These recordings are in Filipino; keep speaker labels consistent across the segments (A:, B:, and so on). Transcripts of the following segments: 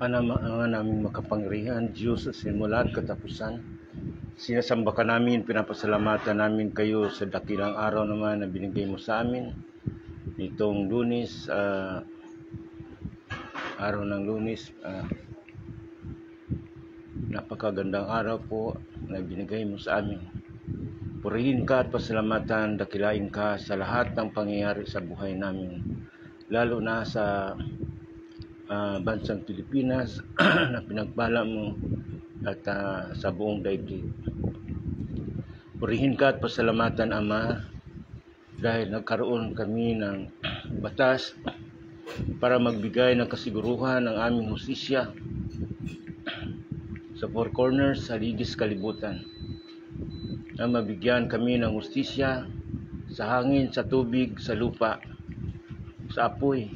A: Ama naming makapangyarihan, Diyos sa simula at katapusan. Sinasamba ka namin, pinapasalamatan namin kayo sa dakilang araw naman na binigay mo sa amin. Nitong Lunes, araw ng Lunes, napakagandang araw po na binigay mo sa amin. Purihin ka at pasalamatan, dakilain ka sa lahat ng pangyayari sa buhay namin. Lalo na sa bansang Pilipinas na pinagpala mo at sa buong daigdig. Purihin ka at pasalamatan, Ama, dahil nagkaroon kami ng batas para magbigay ng kasiguruhan ng aming hustisya sa four corners sa ligis kalibutan, na mabigyan kami ng hustisya sa hangin, sa tubig, sa lupa, sa apoy,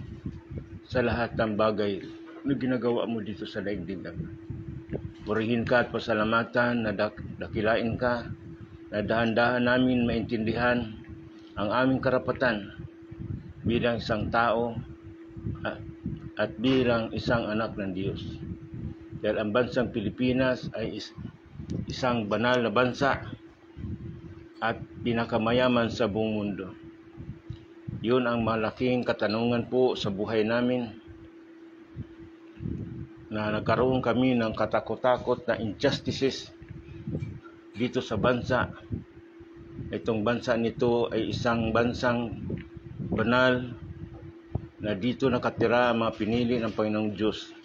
A: sa lahat ng bagay na ginagawa mo dito sa daigdig. Purihin ka at pasalamatan na dakilain ka, na dahan-dahan namin maintindihan ang aming karapatan bilang isang tao at bilang isang anak ng Diyos. Dahil ang bansang Pilipinas ay isang banal na bansa at pinakamayaman sa buong mundo. Yun ang malaking katanungan po sa buhay namin, na nagkaroon kami ng katakot-takot na injustices dito sa bansa. Itong bansa nito ay isang bansang banal na dito nakatira ang mga pinili ng Panginoong Diyos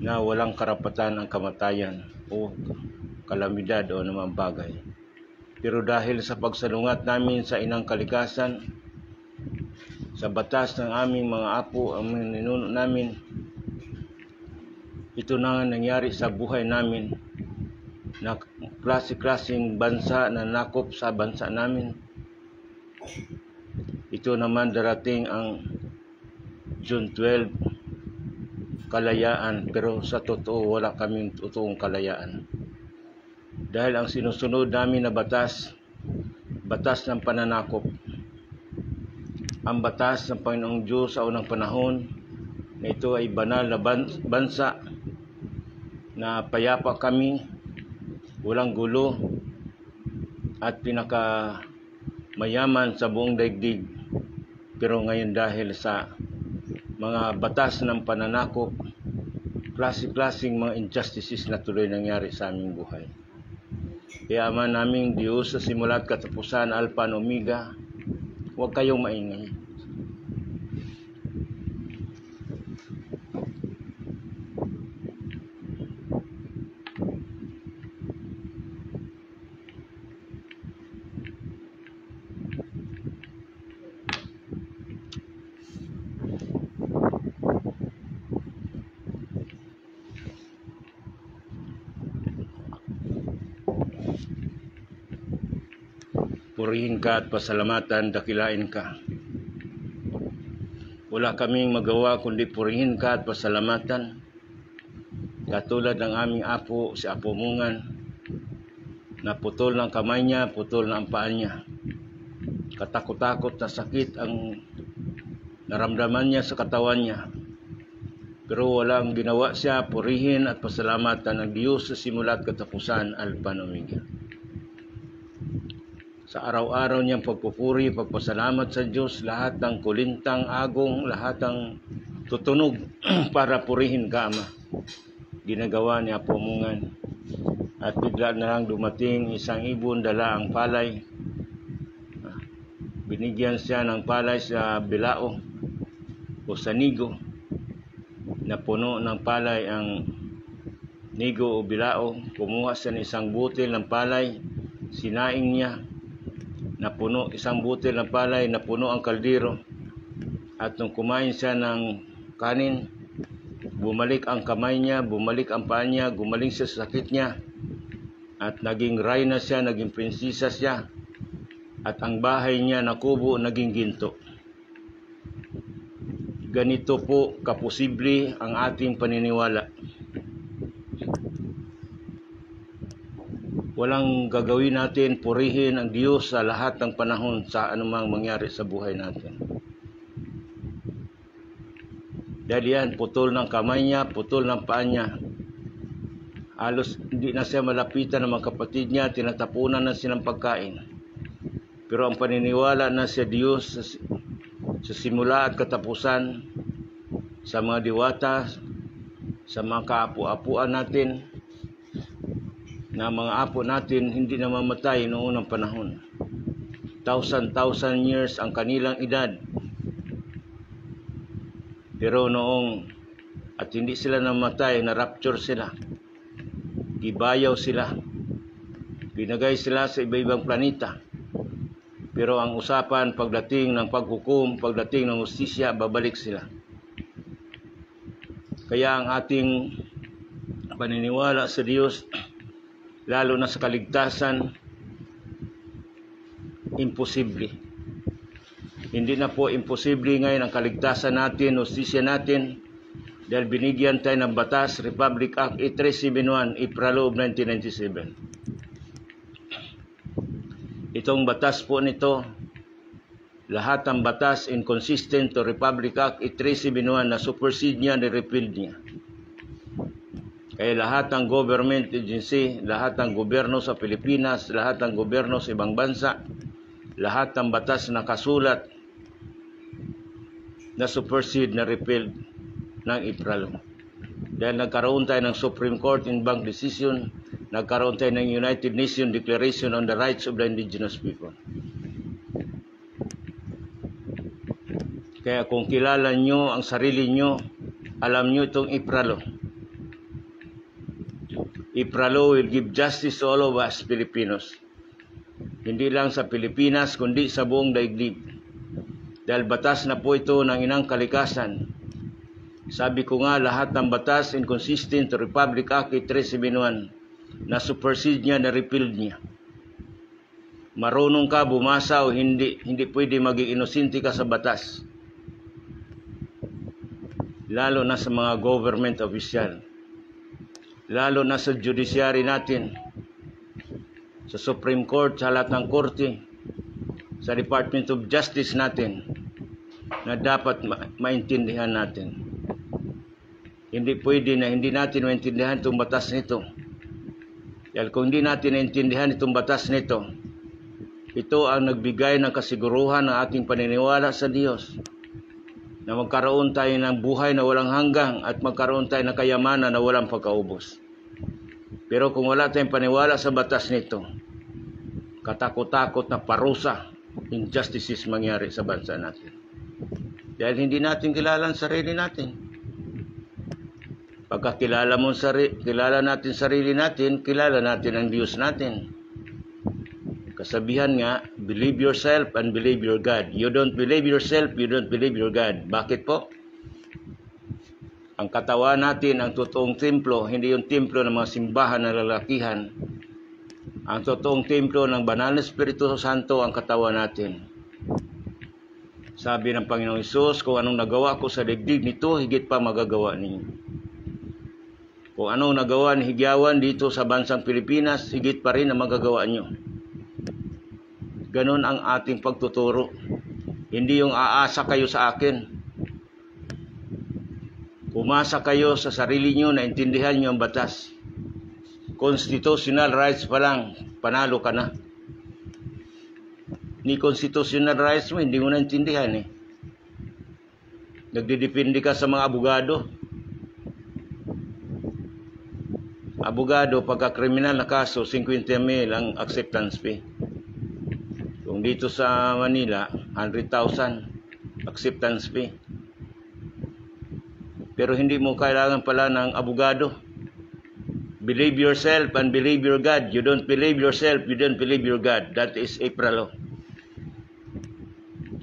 A: na walang karapatan ang kamatayan o kalamidad o namang bagay. Pero dahil sa pagsalungat namin sa inang kalikasan, sa batas ng aming mga apo, ang ninuno namin, ito na nga nangyari sa buhay namin, na klase-klaseng bansa na nakop sa bansa namin. Ito naman darating ang June 12, kalayaan, pero sa totoo wala kaming totoong kalayaan. Dahil ang sinusunod namin na batas ng pananakop. Ang batas ng Panginoong Diyos sa unang panahon na ito ay banal na bansa, na payapa kami, walang gulo, at pinakamayaman sa buong daigdig. Pero ngayon dahil sa mga batas ng pananakop, klase-klaseng mga injustices na tuloy nangyari sa aming buhay. Kaya Ama naming Diyos sa simula at katapusan, Alpha and Omega, huwag kayong maingay. Purihin ka at pasalamatan, dakilain ka. Wala kaming magawa kundi purihin ka at pasalamatan. Katulad ng aming apo, si Apo Mungan, na putol ng kamay niya, putol ng paa niya. Katakot-takot na sakit ang naramdaman niya sa katawan niya. Pero walang ginawa siya, purihin at pasalamatan ng Diyos sa simula at katapusan, Alpha and Omega. Sa araw-araw niyang pagpupuri, pagpasalamat sa Diyos, lahat ng kulintang, agong, lahat ng tutunog para purihin ka, Ama. Ginagawa ni Apo Mungan. At bigla na lang dumating isang ibon, dala ang palay. Binigyan siya ng palay sa bilao o sa nigo, na puno ng palay ang nigo o bilao. Kumuha siya ng isang butil ng palay, sinaing niya, napuno isang butil ng palay, napuno ang kaldero. At nung kumain siya ng kanin, bumalik ang kamay niya, bumalik ang paa niya, gumaling siya sa sakit niya. At naging reyna siya, naging prinsesa siya. At ang bahay niya na kubo, naging ginto. Ganito po kaposible ang ating paniniwala. Walang gagawin natin, purihin ang Diyos sa lahat ng panahon, sa anumang mangyari sa buhay natin. Dahil yan, putol ng kamay niya, putol ng paa niya. Halos hindi na siya malapitan ng mga kapatid niya, tinatapunan na silang pagkain. Pero ang paniniwala na sa Diyos sa simula at katapusan, sa mga diwata, sa mga kaapu-apuan natin, na mga apo natin hindi na mamatay noong unang panahon. 1,000 years ang kanilang edad. Pero noong at hindi sila namatay, na-rapture sila. Gibayaw sila. Binagay sila sa iba-ibang planeta. Pero ang usapan pagdating ng paghukom, pagdating ng hustisya, babalik sila. Kaya ang ating paniniwala sa Diyos, lalo na sa kaligtasan, imposible. Hindi na po imposible ngayon ang kaligtasan natin, hustisya natin, dahil binigyan tayo ng batas, Republic Act 8371, Ipraloob 1997. Itong batas po nito, lahat ng batas inconsistent to Republic Act 8371 na supersede niya, ni-repealed niya. Kaya lahat ng government agency, lahat ng gobyerno sa Pilipinas, lahat ng gobyerno sa ibang bansa, lahat ng batas na kasulat na supersede, na repealed ng Ipralo. Dahil nagkaroon tayo ng Supreme Court in bank decision, nagkaroon tayo ng United Nations Declaration on the Rights of the Indigenous People. Kaya kung kilala nyo ang sarili nyo, alam nyo itong Ipralo. Ipralo will give justice to all of us Filipinos. Hindi lang sa Pilipinas, kundi sa buong daigdig. Dahil batas na po ito ng inang kalikasan. Sabi ko nga, lahat ng batas inconsistent to Republic Act 8371 na supersede niya, na repealed niya. Marunong ka bumasa o hindi pwede maging inosente ka sa batas. Lalo na sa mga government official. Lalo na sa judiciary natin, sa Supreme Court, sa lahat ng korte, sa Department of Justice natin, na dapat maintindihan natin. Hindi pwede na hindi natin maintindihan itong batas nito. Dahil kung hindi natin maintindihan itong batas nito, ito ang nagbigay ng kasiguruhan ng ating paniniwala sa Diyos, na magkaroon tayo ng buhay na walang hanggang at magkaroon tayo ng kayamanan na walang pagkaubos. Pero kung wala tayong paniwala sa batas nito, katakot-takot na parusa, injustices mangyari sa bansa natin. Dahil hindi natin kilala ang sarili natin. Pagka kilala natin sarili natin, kilala natin ang Diyos natin. Kasabihan nga, believe yourself and believe your God. You don't believe yourself, you don't believe your God. Bakit po? Ang katawan natin, ang totoong templo, hindi yung templo ng mga simbahan na lalakihan. Ang totoong templo ng Banal na Espiritu Santo, ang katawan natin. Sabi ng Panginoong Hesus, kung anong nagawa ko sa digdig nito, higit pa magagawa ninyo. Kung anong nagawa ni Higyawan dito sa bansang Pilipinas, higit pa rin ang magagawa nyo. Ganon ang ating pagtuturo. Hindi yung aasa kayo sa akin. Umasa kayo sa sarili nyo na intindihan nyo ang batas. Constitutional rights pa lang, panalo ka na. Ni constitutional rights mo, hindi mo naintindihan eh. Nagdidepende ka sa mga abogado. Abogado, pagka kriminal na kaso, 50,000 ang acceptance fee. Kung dito sa Manila, 100,000 acceptance fee. Pero hindi mo kailangan pala ng abogado. Believe yourself and believe your God. You don't believe yourself, you don't believe your God. That is Ipralo.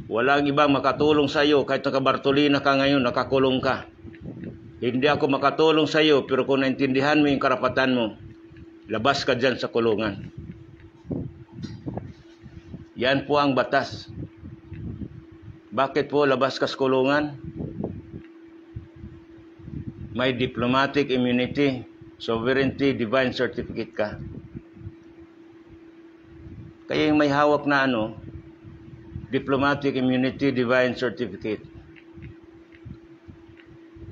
A: Walang ibang makatulong sa iyo. Kahit nakabartolina ka ngayon, nakakulong ka. Hindi ako makatulong sa iyo, pero kung naintindihan mo yung karapatan mo, labas ka dyan sa kulungan. Yan po ang batas. Bakit po labas ka sa kulungan? May diplomatic immunity, sovereignty, divine certificate ka. Kaya yung may hawak na diplomatic immunity, divine certificate.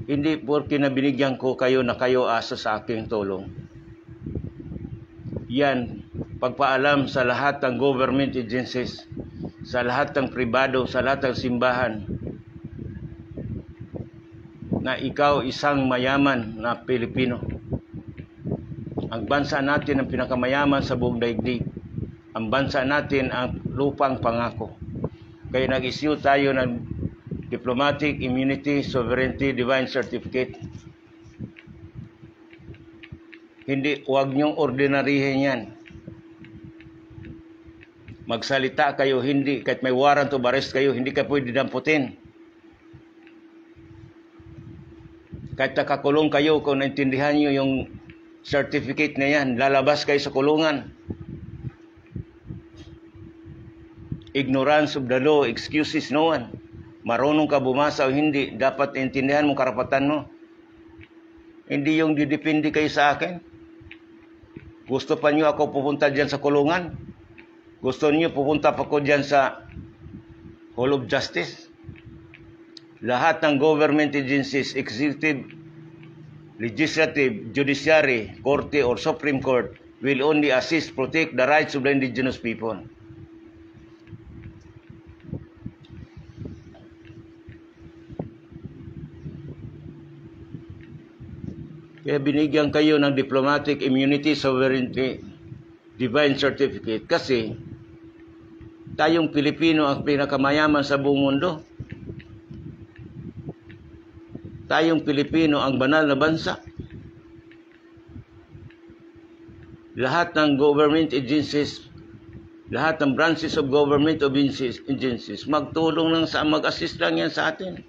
A: Hindi porke na binigyan ko kayo na kayo asa sa aking tulong. Yan, pagpaalam sa lahat ng government agencies, sa lahat ng pribado, sa lahat ng simbahan, na ikaw isang mayaman na Pilipino. Ang bansa natin ang pinakamayaman sa buong daigdig. Ang bansa natin ang lupang pangako. Kaya nag-issue tayo ng Diplomatic Immunity, Sovereignty, Divine Certificate. Hindi, huwag niyong ordinaryihin yan. Magsalita kayo, hindi, kahit may warrant of arrest kayo, hindi ka pwede damputin. Kahit nakakulong kayo, kung naintindihan niyo yung certificate na yan, lalabas kayo sa kulungan. Ignorance of the law excuses no one. Marunong ka bumasa o hindi, dapat intindihan mo karapatan mo. Hindi yung didepende kayo sa akin. Gusto pa niyo ako pupunta dyan sa kulungan? Gusto niyo pupunta pa ko dyan sa Hall of Justice? Lahat ng government agencies, executive, legislative, judiciary, korte, or Supreme Court will only assist, protect the rights of the indigenous people. Kaya binigyan kayo ng Diplomatic Immunity, Sovereignty, Divine Certificate kasi tayong Pilipino ang pinakamayaman sa buong mundo. Tayong Pilipino ang banal na bansa. Lahat ng government agencies, lahat ng branches of government agencies, magtulong lang mag-assist lang yan sa atin.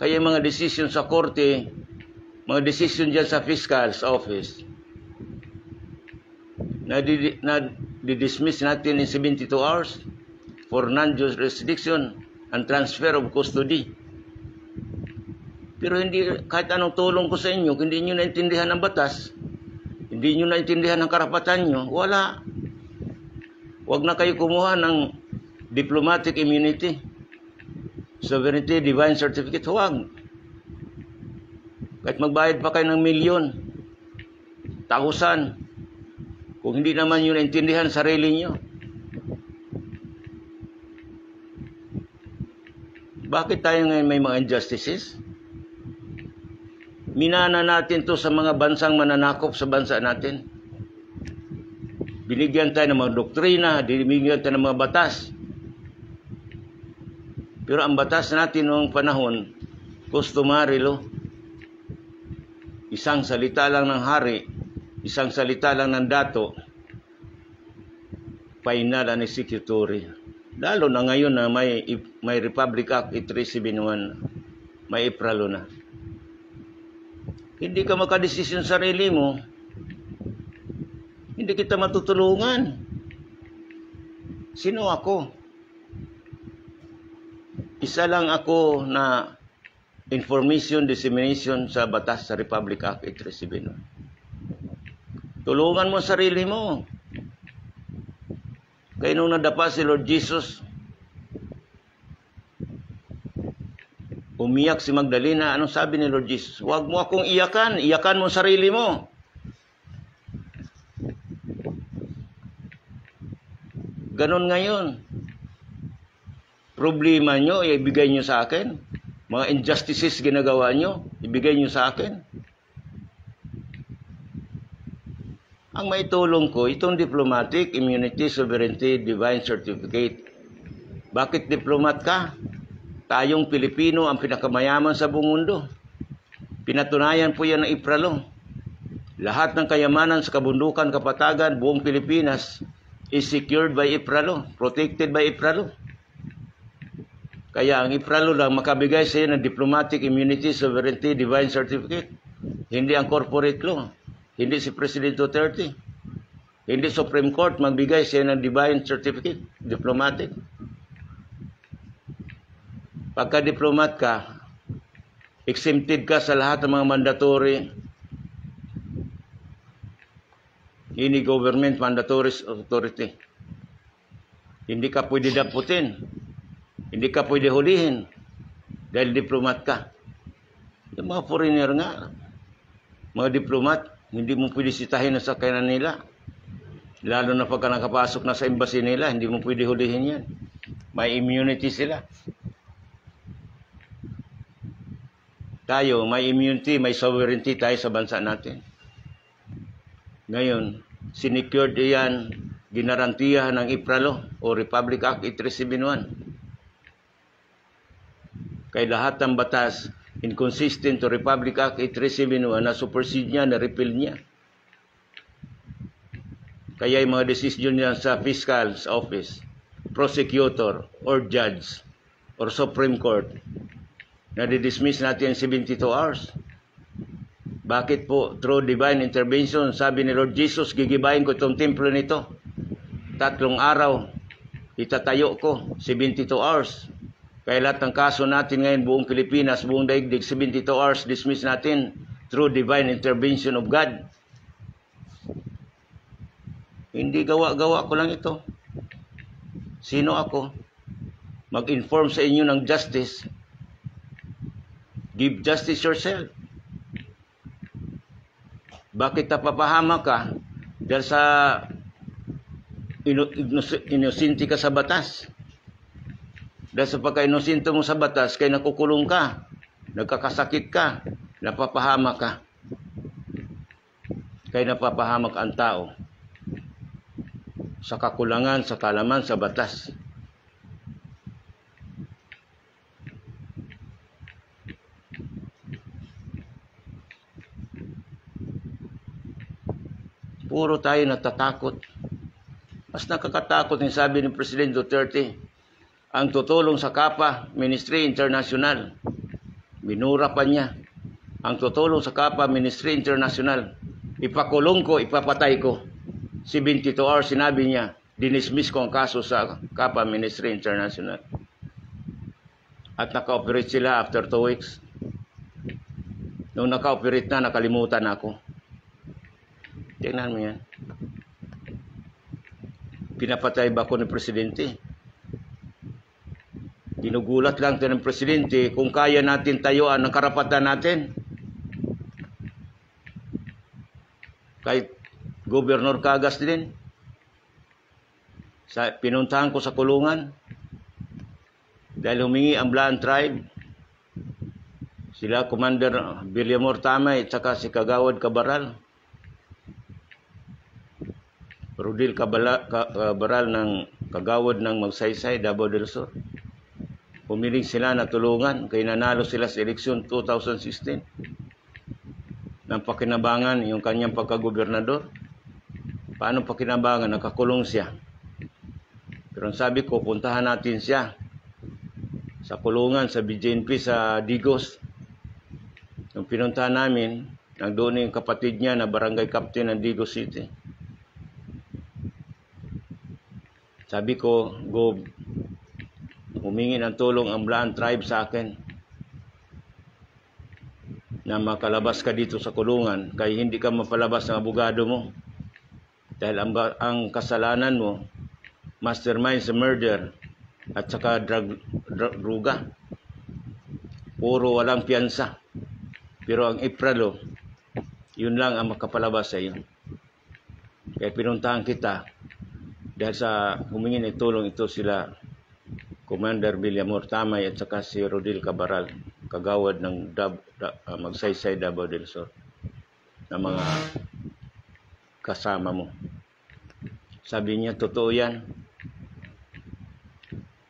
A: Kaya mga decision sa korte, mga decision dyan sa fiscal's office, na di-dismiss natin in 72 hours for non-jurisdiction and transfer of custody. Pero hindi, kahit anong tulong ko sa inyo, hindi nyo naintindihan ang batas, hindi nyo naintindihan ang karapatan nyo, wala. Huwag na kayo kumuha ng diplomatic immunity, sovereignty, divine certificate, huwag. Kahit magbayad pa kayo ng milyon, tausan, kung hindi naman yun naintindihan sarili nyo. Bakit tayo ngayon may mga injustices? Minana natin to sa mga bansang mananakop sa bansa natin. Binigyan tayo ng mga doktrina, binigyan tayo ng mga batas. Pero ang batas natin noong panahon, customary law. Isang salita lang ng hari, isang salita lang ng dato, final and executory. Lalo na ngayon na may Republic Act 8371, may ipralo na. Hindi ka makadesisyon sa sarili mo, hindi kita matutulungan. Sino ako? Isa lang ako na information dissemination sa batas sa Republic Act 8371. Tulungan mo sarili mo. Kaya nung nadapa si Lord Jesus, umiyak si Magdalena. Anong sabi ni Lord Jesus? Huwag mo akong iyakan. Iyakan mo sarili mo. Ganon ngayon. Problema nyo, ibigay nyo sa akin. Mga injustices ginagawa nyo, ibigay nyo sa akin. Ang maitulong ko, itong Diplomatic Immunity, Sovereignty, Divine Certificate. Bakit diplomat ka? Tayong Pilipino ang pinakamayaman sa buong mundo. Pinatunayan po yan ng ipralo. Lahat ng kayamanan sa kabundukan, kapatagan, buong Pilipinas is secured by ipralo, protected by ipralo. Kaya ang ipralo lang makabigay sa iyo ng Diplomatic Immunity, Sovereignty, Divine Certificate. Hindi ang corporate law. Hindi si President Duterte. Hindi Supreme Court magbigay sa iyo ng Divine Certificate, diplomatic. Pagka-diplomat ka, exempted ka sa lahat ng mga mandatory any government mandatory authority. Hindi ka pwede daputin. Hindi ka pwede hulihin. dahil diplomat ka. Yung mga foreigner nga, mga diplomat, hindi mo pwede sitahin na sakyanan nila. Lalo na pagka nakapasok na sa embassy nila, hindi mo pwede hulihin yan. May immunity sila. Tayo, may immunity, may sovereignty tayo sa bansa natin. Ngayon, sinecured yan, ginarantiyahan ng IPRA o Republic Act 8371. Kaya lahat ng batas, inconsistent to Republic Act 8371 na supersede niya, na-repeal niya. Kaya yung mga decision niya sa fiscal's office, prosecutor, or judge, or Supreme Court, na di-dismiss natin 72 hours. Bakit po? Through divine intervention, sabi ni Lord Jesus, gigibayin ko itong templo nito. 3 araw, itatayo ko, 72 hours. Kaya lahat ng kaso natin ngayon, buong Pilipinas, buong daigdig, 72 hours, dismiss natin through divine intervention of God. Hindi gawa-gawa ko lang ito. Sino ako? Mag-inform sa inyo ng justice. Give justice yourself. Bakit napapahama ka? Dahil sa inosente ka sa batas. Dahil sa pagka-inosente mo sa batas, kaya nakukulong ka, nagkakasakit ka, napapahama ka. Kaya napapahamak ang tao sa kakulangan, sa kalaman, sa batas. Puro tayo natatakot. Mas nakakatakot yung sabi ni President Duterte, ang tutulong sa Kapa Ministry International. Minura pa niya. Ang tutulong sa Kapa Ministry International. Ipakulong ko, ipapatay ko. 72 hours sinabi niya, dinismiss ko ang kaso sa Kapa Ministry International. At naka-operate sila after 2 weeks. Nung naka-operate na, nakalimutan ako. Tingnan mo yan. Pinapatay ba ko ni Presidente? Ginugulat lang ito ng Presidente kung kaya natin tayuan ang karapatan natin. Kahit Governor Cagas din. Pinuntahan ko sa kulungan dahil humingi ang Blaan Tribe. Sila Commander Villamor Tamay at saka si Kagawad Cabaral. Rodil Cabaral ng Kagawad ng Magsaysay, Davao del Sur. Pumiling sila na tulungan kaya nanalo sila sa eleksyon 2016. Nang pakinabangan yung kanyang pagkagobernador. Paano pakinabangan? Nakakulong siya. Pero ang sabi ko, puntahan natin siya sa kulungan, sa BJNP, sa Digos. Nung pinuntahan namin, nandun yung kapatid niya na barangay captain ng Digos City. Sabi ko, Gob, humingi ng tulong ang Blaan Tribe sa akin na makalabas ka dito sa kulungan kaya hindi ka mapalabas ng abogado mo. Dahil ang kasalanan mo, mastermind sa murder at saka druga. Puro walang piyansa. Pero ang IPRA, yun lang ang makapalabas sa iyo. Kaya pinuntahan kita. Dahil sa humingi ng tulong ito sila Commander Villamor Tamay at saka si Rodil Cabaral, kagawad ng Magsaysay, Davao del Sur, na mga kasama mo. Sabi niya, totoo yan.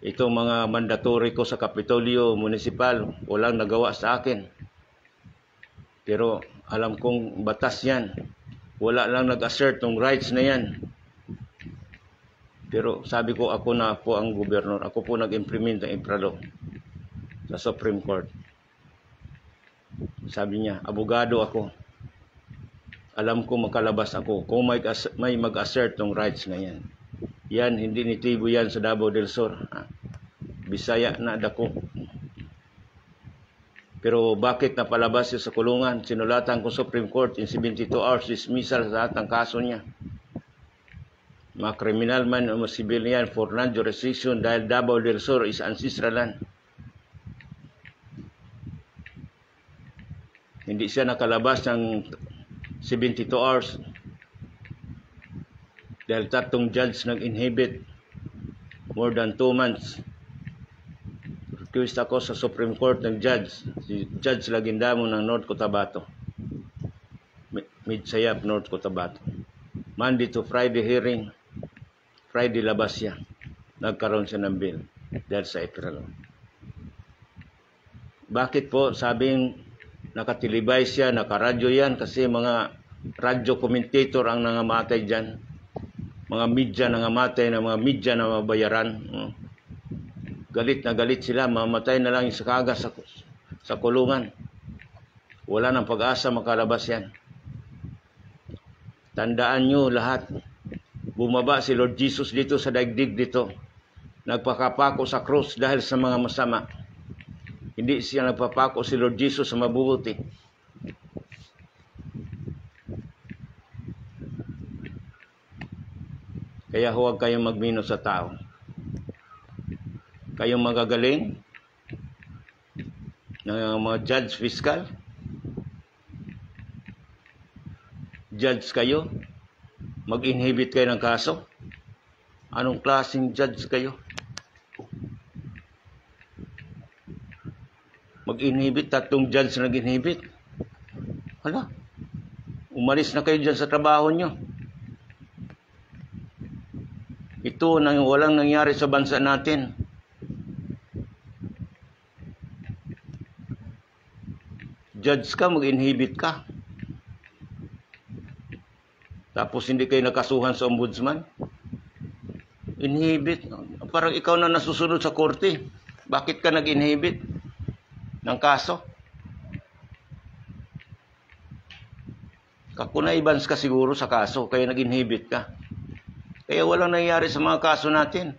A: Itong mga mandatory ko sa Kapitolyo Municipal, walang nagawa sa akin. Pero alam kong batas yan. Wala lang nag-assert ng rights na yan. Pero sabi ko, ako na po ang gobernador. Ako po nag-implement ng IPRA sa Supreme Court. Sabi niya, abogado ako. Alam ko makalabas ako kung may mag-assert ng rights na yan. Yan, hindi nitibo yan sa Davao del Sur. Bisaya na dako. Pero bakit napalabas siya sa kulungan? Sinulatan ko Supreme Court in 72 hours dismissal sa lahat ng kaso niya. Mga criminal man o civilian for non-jurisdiction dahil Davao del Sur is ancestral land. Hindi siya nakalabas ng 72 hours dahil tatlong judge nag-inhibit more than 2 months. Request ako sa Supreme Court ng judge, si Judge Lagindamo ng North Cotabato, Midsayap, North Cotabato. Monday to Friday hearing, Friday labas siya. Nagkaroon siya ng bill dahil sa April. Bakit po? Sabing nakatilibay siya, nakaradyo yan kasi mga radyo commentator ang nangamatay dyan. Mga media nangamatay na mga media na mabayaran. Galit na galit sila, mamatay na lang sa kaga sa kulungan. Wala nang pag-asa makalabas yan. Tandaan nyo lahat, bumaba si Lord Jesus dito sa daigdig dito. Nagpakapako sa krus dahil sa mga masama. Hindi siya nagpapako si Lord Jesus sa mabubuti. Kaya huwag kayong magmino sa tao. Kayong magagaling ng mga judge fiscal. Judge kayo. Mag-inhibit kayo ng kaso. Anong klaseng judge kayo? Mag-inhibit, tatlong judge na nag-inhibit. Hala, umalis na kayo dyan sa trabaho nyo. Ito nang walang nangyari sa bansa natin. Judge ka, mag-inhibit ka. Tapos hindi kayo nakasuhan sa ombudsman. Inhibit. Parang ikaw na nasusunod sa korte. Bakit ka nag-inhibit ng kaso? Kakunaibans ka siguro sa kaso, kaya nag-inhibit ka. Kaya walang nangyari sa mga kaso natin.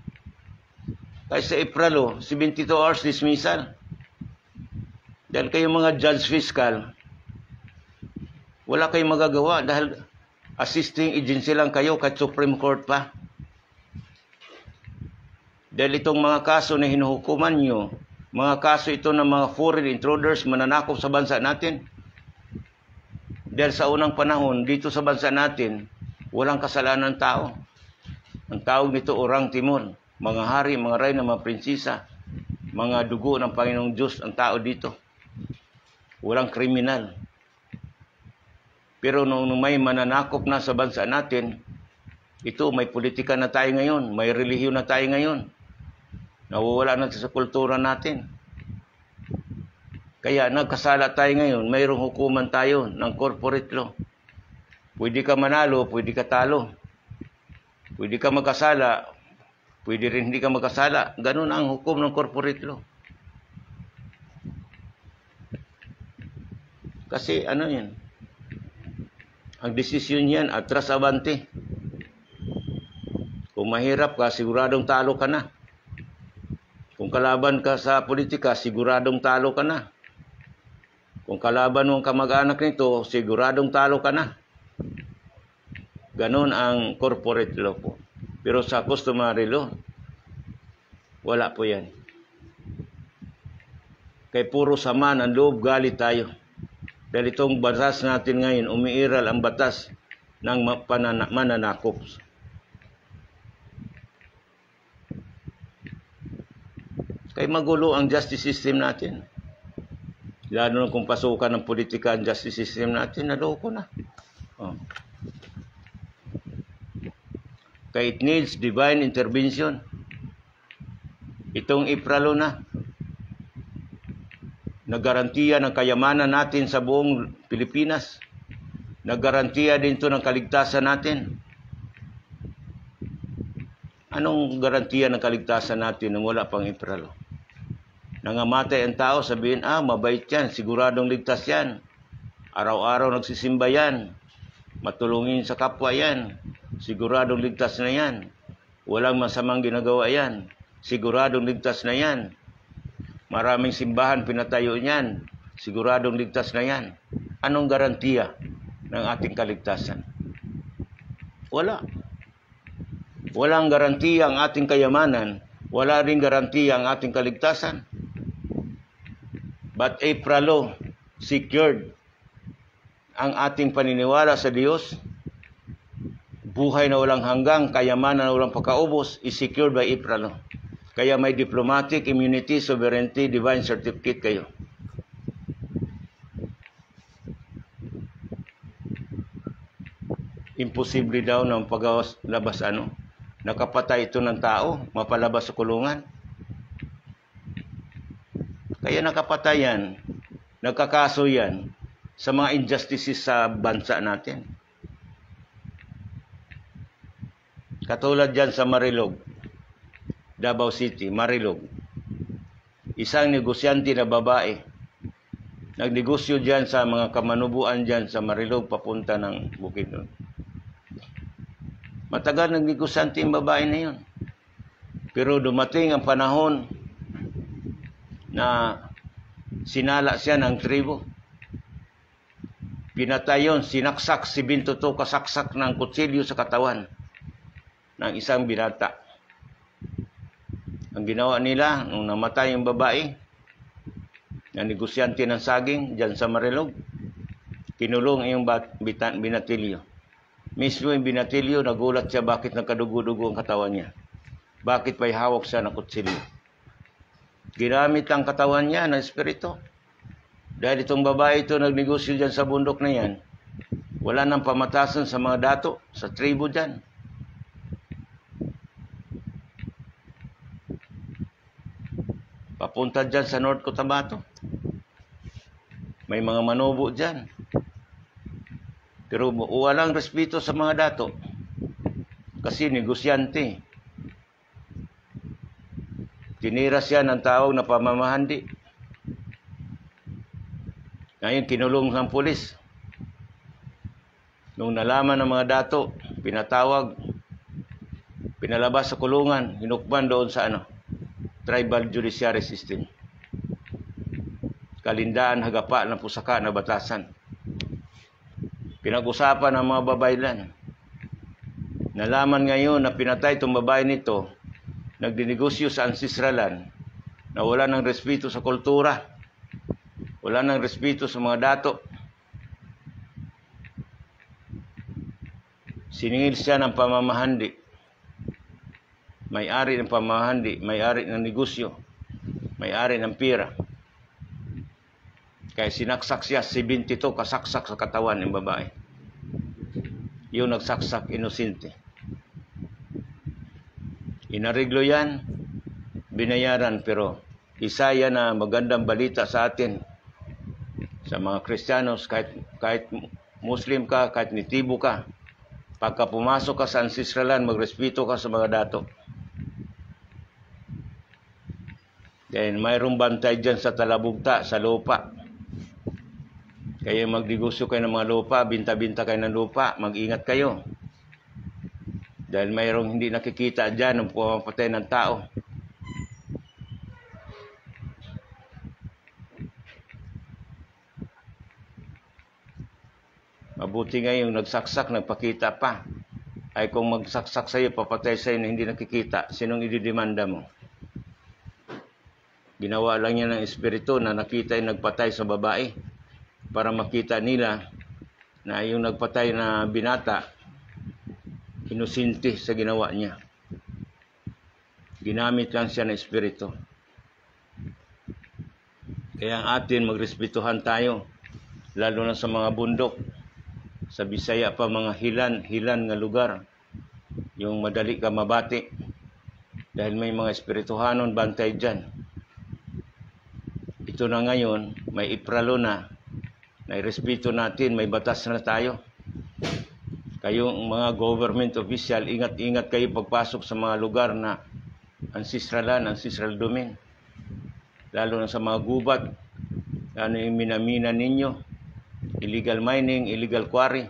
A: Kaya sa April, 72 hours dismissal. Dahil kayo mga judge fiscal, wala kayong magagawa dahil assisting agency lang kayo kahit Supreme Court pa. Dahil itong mga kaso na hinuhukuman nyo, mga kaso ito ng mga foreign intruders, mananakop sa bansa natin. Dahil sa unang panahon, dito sa bansa natin, walang kasalanan ng tao. Ang tawag nito Orang Timor, mga hari, mga reyna, mga prinsesa, mga dugo ng Panginoong Diyos ang tao dito. Walang kriminal. Pero nung may mananakop na sa bansa natin, ito may politika na tayo ngayon, may relihiyon na tayo ngayon. Nawawala na sa kultura natin. Kaya nagkasala tayo ngayon, mayroong hukuman tayo ng corporate law. Pwede ka manalo, pwede ka talo. Pwede ka magkasala, pwede rin hindi ka magkasala. Ganun ang hukom ng corporate law. Kasi ano yan? Ang desisyon yan, atras avante. Kung mahirap ka, siguradong talo ka na. Kung kalaban ka sa politika, siguradong talo ka na. Kung kalaban mo ang kamag-anak nito, siguradong talo ka na. Ganon ang corporate law po. Pero sa customary law, wala po yan. Kaya puro sama ng loob, galit tayo. Dahil itong batas natin ngayon, umiiral ang batas ng mananakop. Kaya magulo ang justice system natin. Lalo na kung pasukan ng politika ang justice system natin, naloko na. Oh. Kaya it needs divine intervention. Itong April na. Naggarantiya ng kayamanan natin sa buong Pilipinas. Naggarantiya din ito ng kaligtasan natin. Anong garantiya ng kaligtasan natin nung wala pang April? Nangamatay ang tao, sabihin, mabait yan, siguradong ligtas yan. Araw-araw nagsisimba yan. Matulungin sa kapwa yan. Siguradong ligtas na yan. Walang masamang ginagawa yan. Siguradong ligtas na yan. Maraming simbahan pinatayo niyan. Siguradong ligtas na yan. Anong garantiya ng ating kaligtasan? Wala. Walang garantiya ang ating kayamanan. Wala rin garantiya ang ating kaligtasan. But April secured ang ating paniniwala sa Diyos, buhay na walang hanggang, kayamanan na walang pagkaubos, is secured by IPRA. Kaya may diplomatic immunity, sovereignty, divine certificate kayo. Imposible daw ng paglabas nakapatay ito ng tao, mapalabas sa kulungan. Kaya nakapatay yan, nagkakaso yan sa mga injustices sa bansa natin. Katulad dyan sa Marilog, Davao City, Marilog. Isang negosyante na babae, nagnegosyo dyan sa mga kamanubuan dyan sa Marilog papunta ng Bukidnon. Matagal nagnegosyante yung babae na yun. Pero dumating ang panahon na sinala siya ng tribo. Pinatay yun, sinaksak, 72 kasaksak ng kutsilyo sa katawan ng isang binata. Ang ginawa nila, nung namatay yung babae, na negosyante ng saging dyan sa Marilog, kinulong yung binatilyo. Mismo yung binatilyo, nagulat siya bakit nagkadugo-dugo ang katawan niya. Bakit may hawak siya ng kutsilyo. Ginamit ang katawan niya ng espiritu. Dahil itong babae ito nagnegosyo dyan sa bundok na yan, wala nang pamatasan sa mga dato, sa tribo dyan. Papunta dyan sa North Cotabato. May mga manubo dyan. Pero walang respeto sa mga dato. Kasi negosyante. Tinira siya ng tawag na pamamahandi. Ngayon, kinulong ng pulis. Nung nalaman ng mga dato, pinatawag, pinalabas sa kulungan, hinukban doon sa tribal judiciary system. Kalindaan, hagapa ng pusaka na batasan. Pinag-usapan ng mga babaylan. Nalaman ngayon na pinatay itong babae nito, nagdinegosyo sa ancestralan, na wala ng respeto sa kultura, wala ng respeto sa mga dato. Siningil siya ng pamamahandi. May-ari ng pamamahandi, may-ari ng negosyo, may-ari ng pira. Kaya sinaksak siya, 72 kasaksak sa katawan ng babae. Yung nagsaksak, inosente. Inareglo yan, binayaran, pero isa yan na magandang balita sa atin, sa mga Kristiyanos, kahit Muslim ka, kahit nitibo ka, pagka pumasok ka sa ancestralan, magrespeto ka sa mga dato. Dahil mayroong bantay dyan sa talabugta, sa lupa. Kaya magdegosyo kayo ng mga lupa, binta-binta kayo ng lupa, mag-ingat kayo. Dahil mayroong hindi nakikita dyan ng pumapatay ng tao. Mabuti ngayon, nagsaksak, nagpakita pa. Ay kung magsaksak sa'yo, papatay sa'yo na hindi nakikita, sinong ididemanda mo? Ginawa lang niya ng espiritu na nakita yung nagpatay sa babae para makita nila na yung nagpatay na binata, inosente sa ginawa niya. Ginamit lang siya ng espiritu. Kaya ang atin, magrespetuhan tayo, lalo na sa mga bundok, sa Bisaya pa mga hilan nga lugar, yung madali ka mabati, dahil may mga espirituhanon bantay dyan. Ito na ngayon, may ipralo na respeto natin, may batas na tayo. Kayong mga government official, ingat-ingat kayo pagpasok sa mga lugar na ancestral domain. Lalo na sa mga gubat, ano yung minamina ninyo, illegal mining, illegal quarry.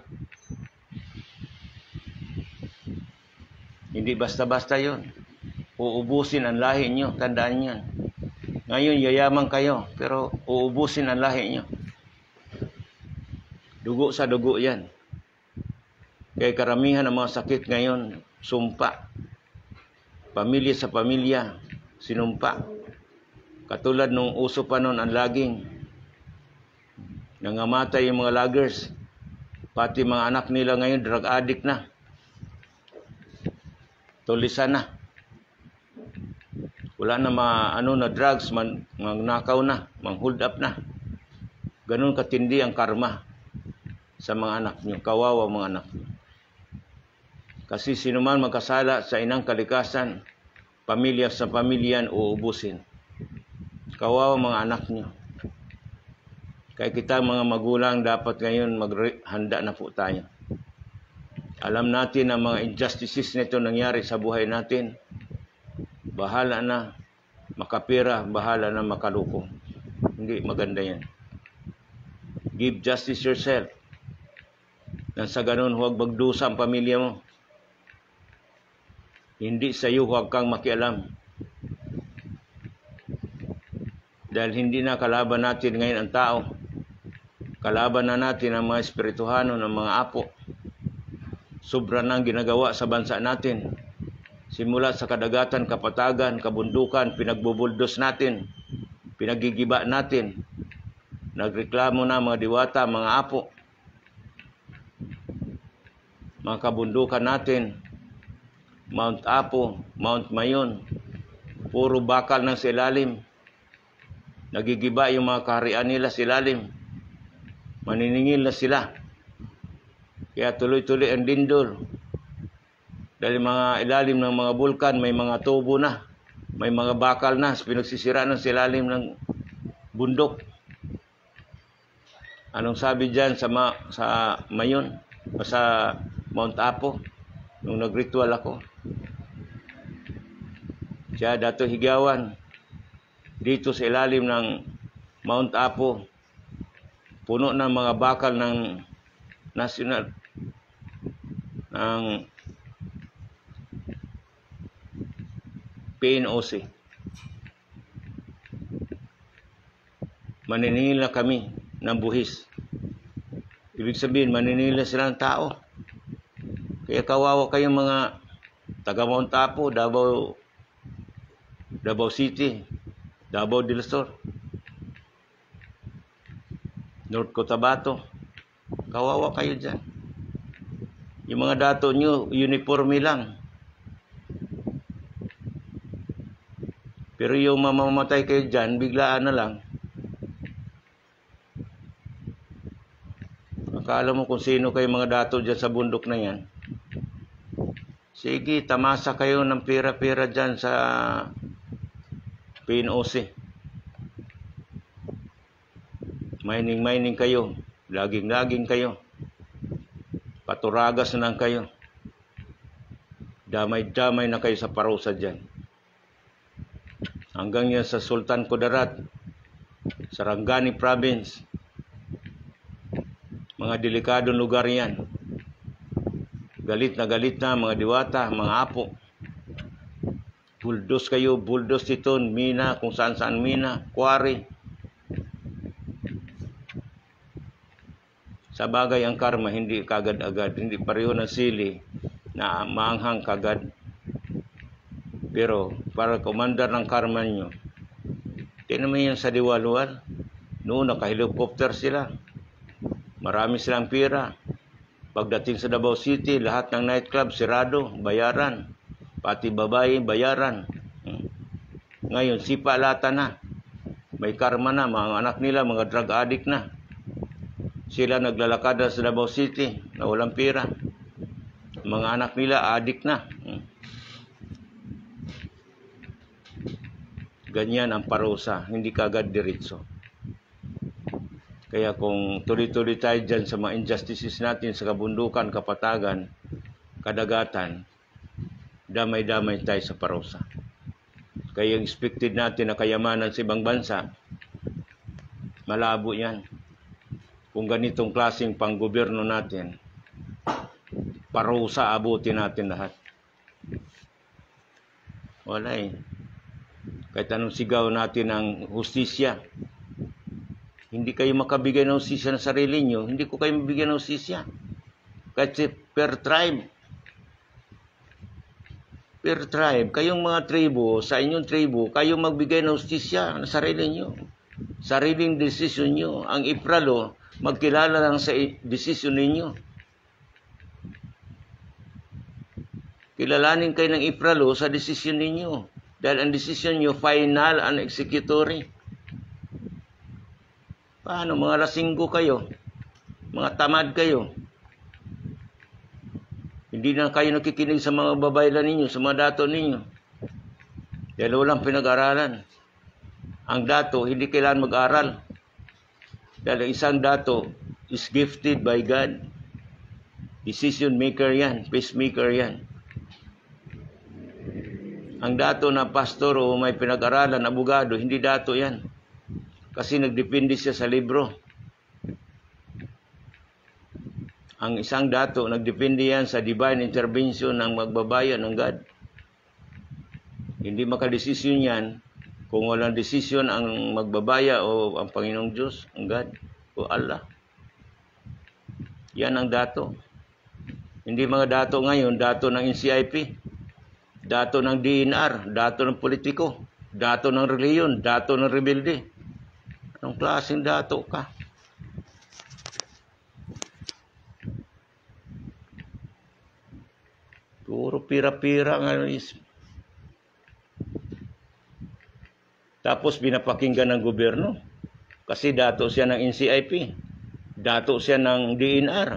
A: Hindi basta-basta yon. Uubusin ang lahi nyo, tandaan yan. Ngayon, yayaman kayo, pero uubusin ang lahi nyo. Dugo sa dugo yan. Kaya karamihan ng mga sakit ngayon, sumpa. Pamilya sa pamilya, sinumpa. Katulad nung uso pa noon ang laging. Nangamatay yung mga loggers, Pati mga anak nila ngayon, drug addict na. Tulisan na. Wala na drugs, magnakaw na, mang-hold up na. Ganun katindi ang karma sa mga anak nyo. Kawawa mga anak nyo. Kasi sino man magkasala sa inang kalikasan, pamilya sa pamilyan uubusin. Kawawa mga anak nyo. Kaya kita mga magulang dapat ngayon maghanda na po tayo. Alam natin ang mga injustices nito nangyari sa buhay natin. Bahala na makapira, bahala na makaloko. Hindi maganda yan. Give justice yourself. Nang sa ganun, huwag magdusa ang pamilya mo. Hindi sa iyo, huwag kang makialam. Dahil hindi na kalaban natin ngayon ang tao. Kalaban na natin ang mga espirituhano ng mga apo. Sobra nang ginagawa sa bansa natin. Simula sa kadagatan, kapatagan, kabundukan, pinagbubuldos natin. Pinagigiba natin. Nagreklamo na mga diwata, mga apo. Mga kabundukan natin. Mount Apo, Mount Mayon. Puro bakal ng silalim. Nagigiba yung mga kaharian nila silalim. Maniningil na sila. Kaya tuloy-tuloy ang lindol. Dahil mga ilalim ng mga bulkan, may mga tubo na. May mga bakal na. Pinagsisira ng silalim ng bundok. Anong sabi dyan sa Mayon? O sa Mount Apo? Nung nagritual ako. Siya, Dato' Higawan. Dito sa ilalim ng Mount Apo. Puno ng mga bakal ng national ng PNOC. Maniningil na kami ng buhis. Ibig sabihin, maniningil na sila ng tao. Kaya kawawa kayong mga taga Mount Apo, Davao City, Davao del Sur, North Cotabato. Kawawa kayo dyan. Yung mga dato nyo, uniforme lang. Pero yung mamamatay kayo dyan, biglaan na lang. Akala mo kung sino kayo mga dato dyan sa bundok na yan. Sige, tamasa kayo ng pira-pira dyan sa PNOC. Mining kayo. Laging kayo. Paturagas na lang kayo. Damay-damay na kayo sa parusa dyan. Hanggang yan sa Sultan Kudarat, Sarangani Province. Mga delikadong lugar yan. Galit na mga diwata, mga apo. Buldos kayo, buldos dito, mina, kung saan-saan mina, quarry. Sa bagay ang karma, hindi kagad-agad, hindi pareho ng sili na maanghang kagad. Pero para komandar ng karma nyo, tingnan mo yan sa Diwaluan. Noon naka-helicopter sila. Marami silang pira. Pagdating sa Davao City, lahat ng nightclub sirado, bayaran. Pati babae, bayaran. Ngayon, sipalata na. May karma na, mga anak nila, mga drug addict na. Sila naglalakada sa Davao City na walang pira. Mga anak nila, addict na. Ganyan ang parusa, hindi kagad diretso. Kaya kung tuloy-tuloy tayo dyan sa mga injustices natin sa kabundukan, kapatagan, kadagatan, damay-damay tayo sa parusa. Kaya yung expected natin na kayamanan sa ibang bansa, malabo yan. Kung ganitong klaseng panggobyerno natin, parusa abutin natin lahat. Wala eh. Kahit anong sigaw natin ng hustisya, hindi kayo makabigay ng hustisya ng sarili nyo, hindi ko kayo mabigyan ng hustisya. Kahit per tribe, kayong mga tribo, sa inyong tribo, kayong magbigay ng hustisya ng sarili nyo. Sariling desisyon nyo. Ang ipralo, Magkilala lang sa desisyon ninyo. Kilalanin kayo ng ipralo sa desisyon ninyo. Dahil ang desisyon nyo, final and executory. Paano? Mga lasinggo kayo. Mga tamad kayo. Hindi na kayo nakikinig sa mga babaylan ninyo, sa mga dato ninyo. Dahil walang pinag-aralan. Ang dato, hindi kailangan mag-aral. Dahil isang dato is gifted by God. Decision maker yan, pacemaker yan. Ang dato na pastor o may pinag-aralan, abogado, hindi dato yan. Kasi nagdepende siya sa libro. Ang isang dato, nagdepende yan sa divine intervention ng magbabayan ng God. Hindi makadesisyon yan kung walang desisyon ang magbabaya o ang Panginoong Diyos, ang God o Allah. Yan ang dato. Hindi mga dato ngayon, dato ng NCIP, dato ng DNR, dato ng politiko, dato ng reliyon, dato ng rebelde. Anong klaseng dato ka? Puro pira-pira nga. Tapos binapakinggan ng gobyerno. Kasi dato siya ng NCIP. Dato siya ng DNR.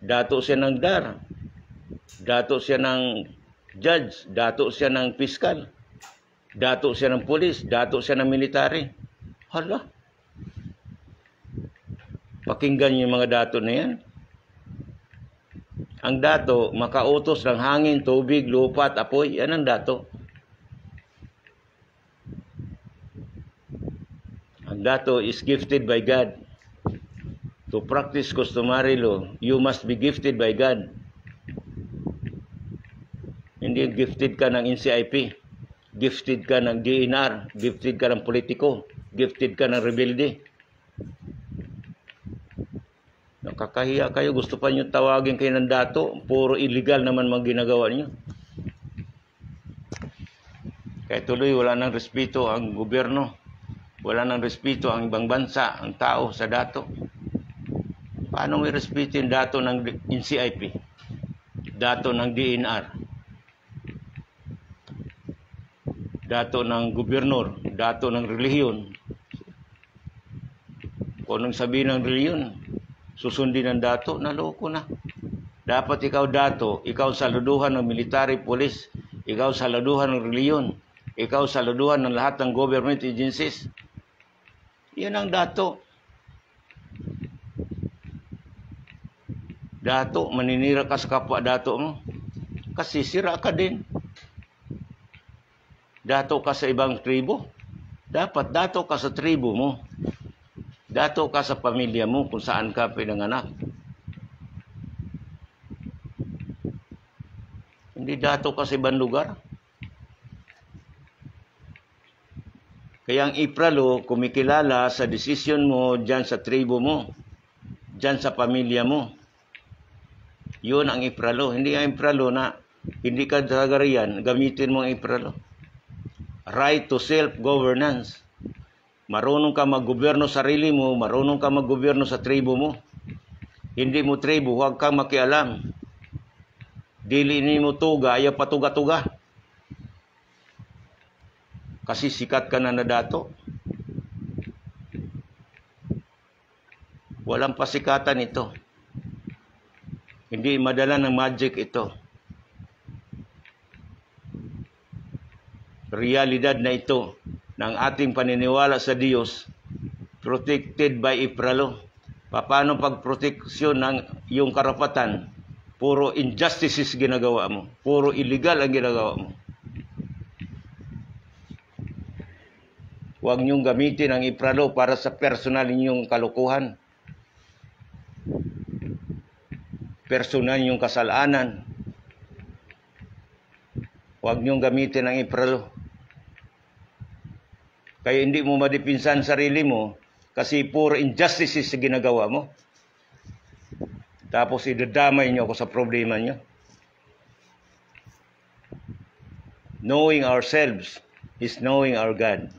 A: Dato siya ng DAR. Dato siya ng judge. Dato siya ng piskal. Dato siya ng pulis. Dato siya ng military. Hala. Pakinggan niyo yung mga dato na yan. Ang dato, makautos ng hangin, tubig, lupa at apoy. Yan ang dato. Ang dato is gifted by God. To practice customary law, you must be gifted by God. Hindi gifted ka ng NCIP. Gifted ka ng DNR. Gifted ka ng politiko. Gifted ka ng rebelde. Nakakahiya kayo, gusto pa nyo tawagin kayo ng dato, puro illegal naman mga ginagawa nyo. Kaya tuloy, wala nang respeto ang gobyerno, wala nang respeto ang ibang bansa, ang tao sa dato. Paano may respeto yung dato ng NCIP, dato ng DNR, dato ng gobernador, dato ng relihiyon? Kung anong sabihin ng relihiyon, susundin ng dato, naloko na. Dapat ikaw dato, ikaw saluduhan ng military, police, ikaw saluduhan ng reliyon, ikaw saluduhan ng lahat ng government agencies. Yan ang dato. Dato, maninira ka sa kapwa dato mo. Kasi sira ka din. Dato ka sa ibang tribo. Dapat dato ka sa tribo mo. Dato ka sa pamilya mo kung saan ka pinanganak. Hindi dato ka sa ibang lugar. Kaya ang ipralo, kumikilala sa desisyon mo dyan sa tribo mo, dyan sa pamilya mo. Yun ang ipralo. Hindi ang ipralo na hindi ka tagariyan, gamitin mo ang ipralo. Right to self-governance. Marunong ka maggobyerno sa sarili mo, marunong ka maggobyerno sa tribo mo. Hindi mo tribo, huwag kang makialam. Dili ni mo tuga, ayaw patuga-tuga. Kasi sikat ka na dato. Walang pasikatan ito. Hindi madala ng magic ito. Realidad na ito ng ating paniniwala sa Diyos, protected by ipralo. Paano pagproteksyon ng iyong karapatan? Puro injustices ginagawa mo. Puro illegal ang ginagawa mo. Huwag niyong gamitin ang ipralo para sa personal ninyong kalukuhan. Personal ninyong kasalanan. Huwag niyong gamitin ang ipralo. Kaya hindi mo madipinsan sarili mo kasi puro injustices sa ginagawa mo. Tapos idadamay niyo ako sa problema niyo. Knowing ourselves is knowing our God.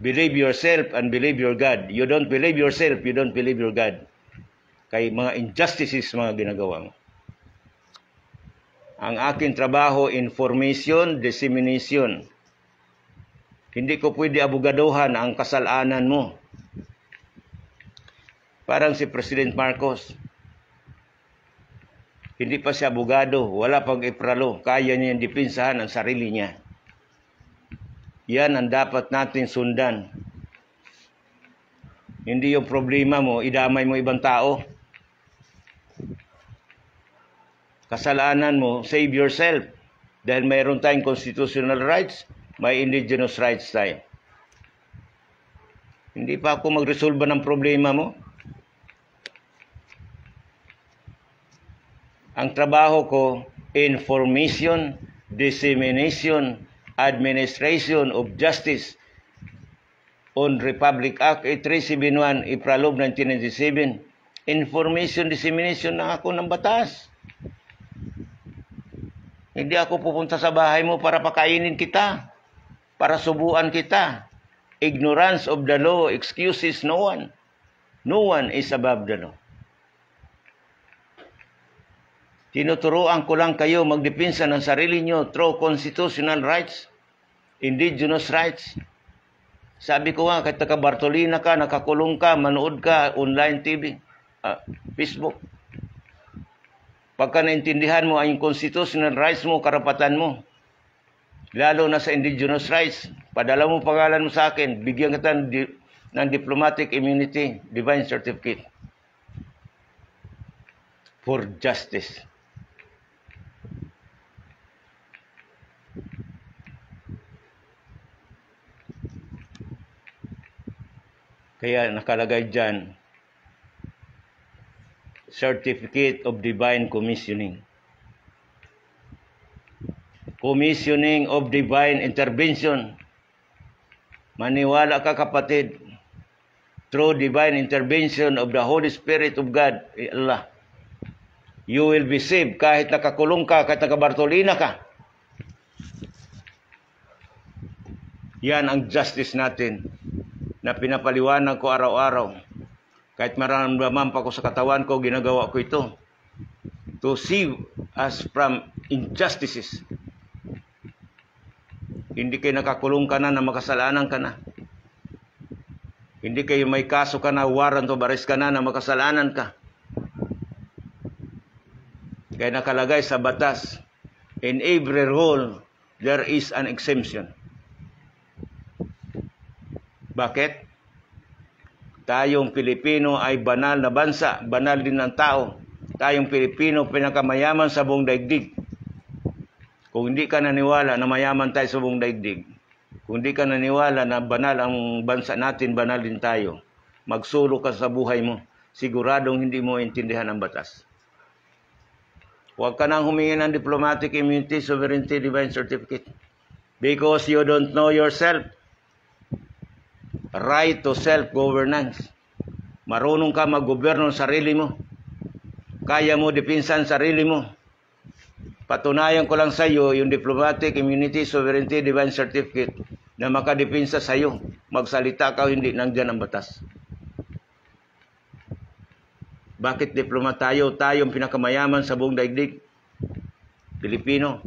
A: Believe yourself and believe your God. You don't believe yourself, you don't believe your God. Kay mga injustices mga ginagawa mo. Ang aking trabaho, information, dissemination. Hindi ko pwede abogadohan ang kasalanan mo. Parang si President Marcos. Hindi pa siya abogado, wala pang ipralo. Kaya niya dipinsahan ang sarili niya. Yan ang dapat natin sundan. Hindi yung problema mo, idamay mo ibang tao. Kasalanan mo, save yourself. Dahil mayroon tayong constitutional rights, may indigenous rights tayo. Hindi pa ako magresolba ng problema mo. Ang trabaho ko, information, dissemination, administration of justice on Republic Act 8371, Ipralog 1997. Information, dissemination na ako ng batas. Hindi ako pupunta sa bahay mo para pakainin kita, para subuan kita. Ignorance of the law excuses no one. No one is above the law. Tinuturoan ko lang kayo magdepensa ng sarili nyo through constitutional rights, indigenous rights. Sabi ko nga, kahit naka-Bartolina ka, nakakulong ka, manood ka, online TV, Facebook. Pagka naintindihan mo ang constitutional rights mo, karapatan mo, lalo na sa indigenous rights, padala mo pangalan mo sa akin, bigyan kita ng diplomatic immunity, divine certificate for justice. Kaya nakalagay dyan, Certificate of Divine Commissioning. Commissioning of Divine Intervention. Maniwala ka kapatid, through divine intervention of the Holy Spirit of God, Allah, you will be saved kahit nakakulong ka, kahit nakabartolina ka. Yan ang justice natin na pinapaliwanag ko araw-araw. Kahit maramdaman pa ko sa katawan ko, ginagawa ko ito. To save us from injustices. Hindi kayo nakakulong ka na makasalanan ka na. Hindi kayo may kaso ka na, warrant of arrest ka na makasalanan ka. Kaya nakalagay sa batas, in every rule, there is an exemption. Bakit? Tayong Pilipino ay banal na bansa, banal din ng tao. Tayong Pilipino pinakamayaman sa buong daigdig. Kung hindi ka naniwala na mayaman tayo sa buong daigdig, kung hindi ka naniwala na banal ang bansa natin, banal din tayo, magsulo ka sa buhay mo, siguradong hindi mo intindihan ang batas. Huwag ka nang humingi ng diplomatic immunity, sovereignty, divine certificate. Because you don't know yourself. Right to self-governance. Marunong ka maggoberno ng sarili mo. Kaya mo dipinsan sarili mo. Patunayan ko lang sa iyo yung diplomatic immunity, sovereignty, divine certificate na makadipinsa sa iyo. Magsalita ka o hindi, nandyan ang batas. Bakit diplomat tayo? Tayong pinakamayaman sa buong daigdig. Pilipino.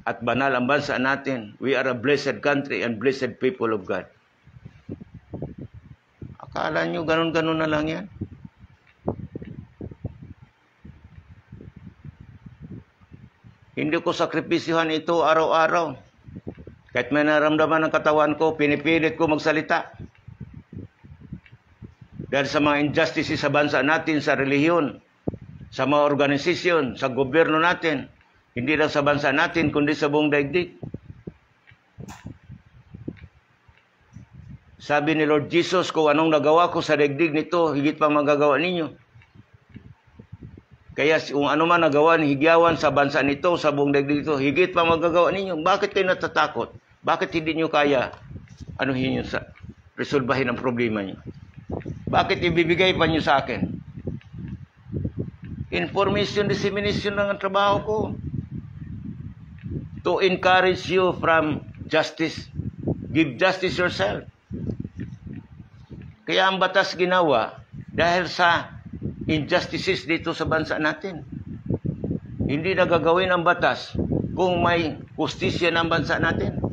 A: At banal ang bansa natin. We are a blessed country and blessed people of God. Akala nyo ganun-ganun na lang yan? Hindi ko sakripisyohan ito araw-araw. Kahit may naramdaman ng katawan ko, pinipilit ko magsalita. Dahil sa mga injustices sa bansa natin, sa relihiyon, sa mga organisasyon, sa gobyerno natin, hindi lang sa bansa natin, kundi sa buong daigdig. Sabi ni Lord Jesus, kung anong nagawa ko sa daigdig nito, higit pang magagawa ninyo. Kaya kung ano man nagawa ni Higyawan sa bansa nito, sa buong daigdig nito, higit pang magagawa ninyo. Bakit kayo natatakot? Bakit hindi nyo kaya anuhin nyo sa resolbahin ang problema nyo? Bakit ibibigay pa nyo sa akin? Information dissemination lang ang trabaho ko. To encourage you from justice. Give justice yourself. Kaya ang batas ginawa dahil sa injustices dito sa bansa natin. Hindi na gagawin ang batas kung may hustisya ng bansa natin.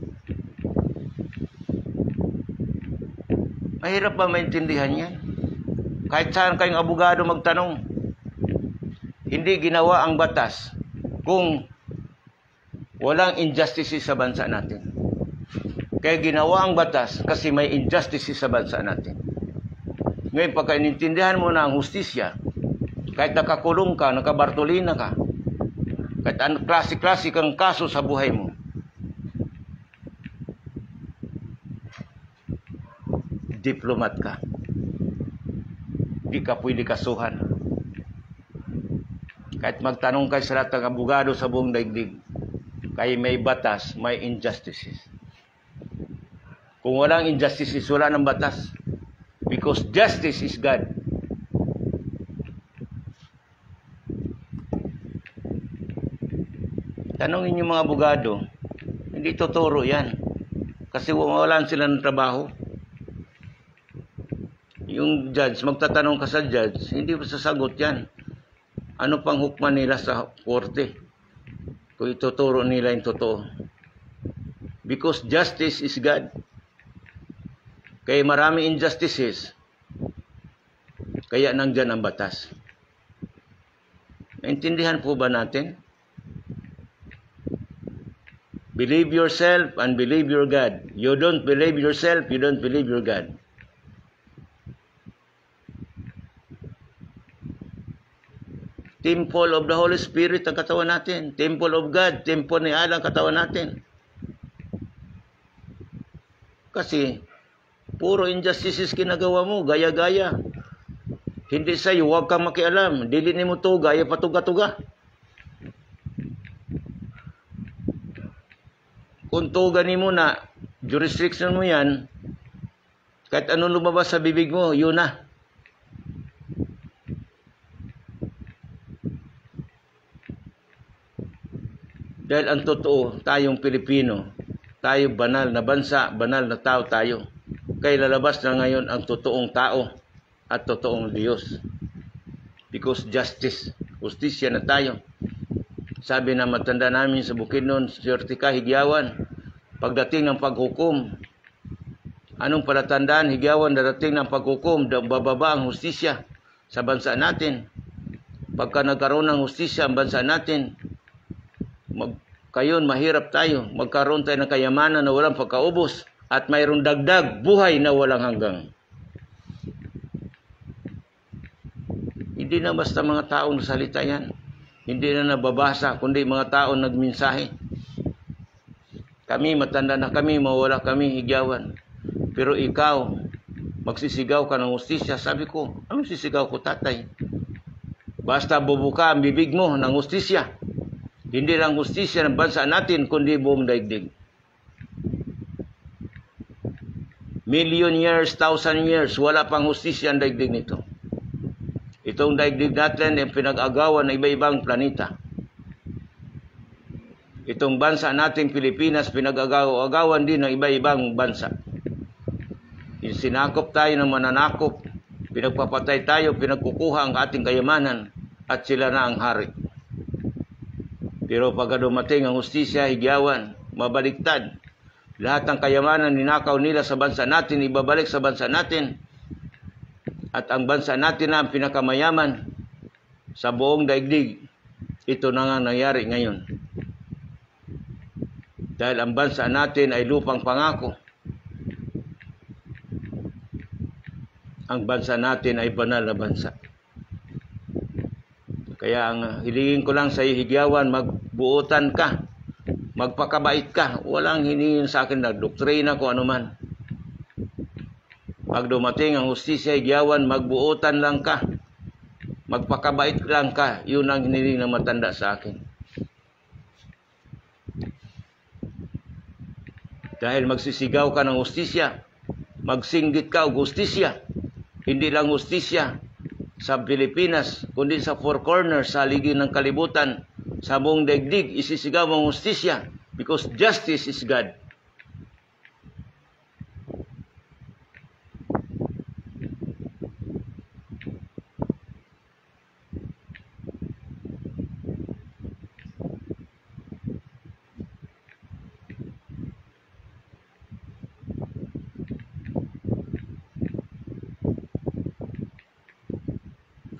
A: Mahirap ba maintindihan yan? Kahit saan kayong abogado magtanong, hindi ginawa ang batas kung walang injustices sa bansa natin. Kaya ginawa ang batas kasi may injustices sa bansa natin. Ngayon, pagka inintindihan mo na ang hustisya, kahit nakakulong ka, nakabartolina ka, kahit anong klase-klase kang kaso sa buhay mo, diplomat ka. Di ka pwede kasuhan. Kahit magtanong ka sa lahat ng abogado sa buong daigdig, kaya may batas, may injustices. Kung walang injustices, wala ng batas. Because justice is God. Tanongin yung mga abogado, hindi tuturo yan. Kasi wawalan sila ng trabaho. Yung judge, magtatanong ka sa judge, hindi mo sasagot yan. Ano pang hukman nila sa korte? Kung ituturo nila yung totoo. Because justice is God. Kaya marami injustices. Kaya nandyan ang batas. Naintindihan po ba natin? Believe yourself and believe your God. You don't believe yourself, you don't believe your God. Temple of the Holy Spirit ang katawan natin. Temple of God, temple ni Allah ang katawan natin. Kasi, puro injustices ginagawa mo, gaya-gaya. Hindi sa'yo, huwag kang makialam. Dili ni mo to, gaya patuga-tuga. Kung tuganin mo na, jurisdiction mo yan, kahit anong lumabas sa bibig mo, yun na. Dahil ang totoo, tayong Pilipino, tayo banal na bansa, banal na tao tayo. Kaya lalabas na ngayon ang totoong tao at totoong Diyos. Because justice, justisya na tayo. Sabi na matanda namin sa Bukidnon, swerte ka, higyawan. Pagdating ng paghukom, anong palatandaan, higyawan, darating ng paghukom, bababa ang justisya sa bansa natin. Pagka nagkaroon ng justisya ang bansa natin, kayon mahirap tayo. Magkaroon tayo ng kayamanan na walang pagkaubos at mayroong dagdag buhay na walang hanggang. Hindi na basta mga taong salita yan. Hindi na nababasa, kundi mga taong nagmensahe. Kami, matanda na kami, mawala kami, higyawan. Pero ikaw, magsisigaw ka ng hustisya. Sabi ko, anong sisigaw ko, tatay? Basta bubuka ang bibig mo ng hustisya. Hindi lang hustisya ng bansa natin, kundi buong daigdig. Million years, 1,000 years, wala pang hustisya ang daigdig nito. Itong daigdig natin ay pinag-agawan ng iba-ibang planeta. Itong bansa nating Pilipinas, pinag-agawan din ng iba-ibang bansa. Sinakop tayo ng mananakop, pinagpapatay tayo, pinagkukuha ang ating kayamanan, at sila na ang hari. Pero pagka dumating ang hustisya, higyawan, mabaliktad. Lahat ng kayamanan ninakaw nila sa bansa natin, ibabalik sa bansa natin. At ang bansa natin na ang pinakamayaman sa buong daigdig. Ito na nga nangyari ngayon. Dahil ang bansa natin ay lupang pangako. Ang bansa natin ay banal na bansa. Kaya ang hilingin ko lang sa iyo, higyawan, magbuotan ka. Magpakabait ka. Walang hiningin sa akin na doktrina ko anuman. Pag dumating ang hustisya, higyawan, magbuotan lang ka. Magpakabait lang ka. Yun ang hiniling ng matanda sa akin. Dahil magsisigaw ka ng hustisya, magsinggit ka o hustisya. Hindi lang hustisya sa Pilipinas, kundi sa four corners, sa haligi ng kalibutan, sa buong daigdig, isisigaw ang hustisya. Because justice is God.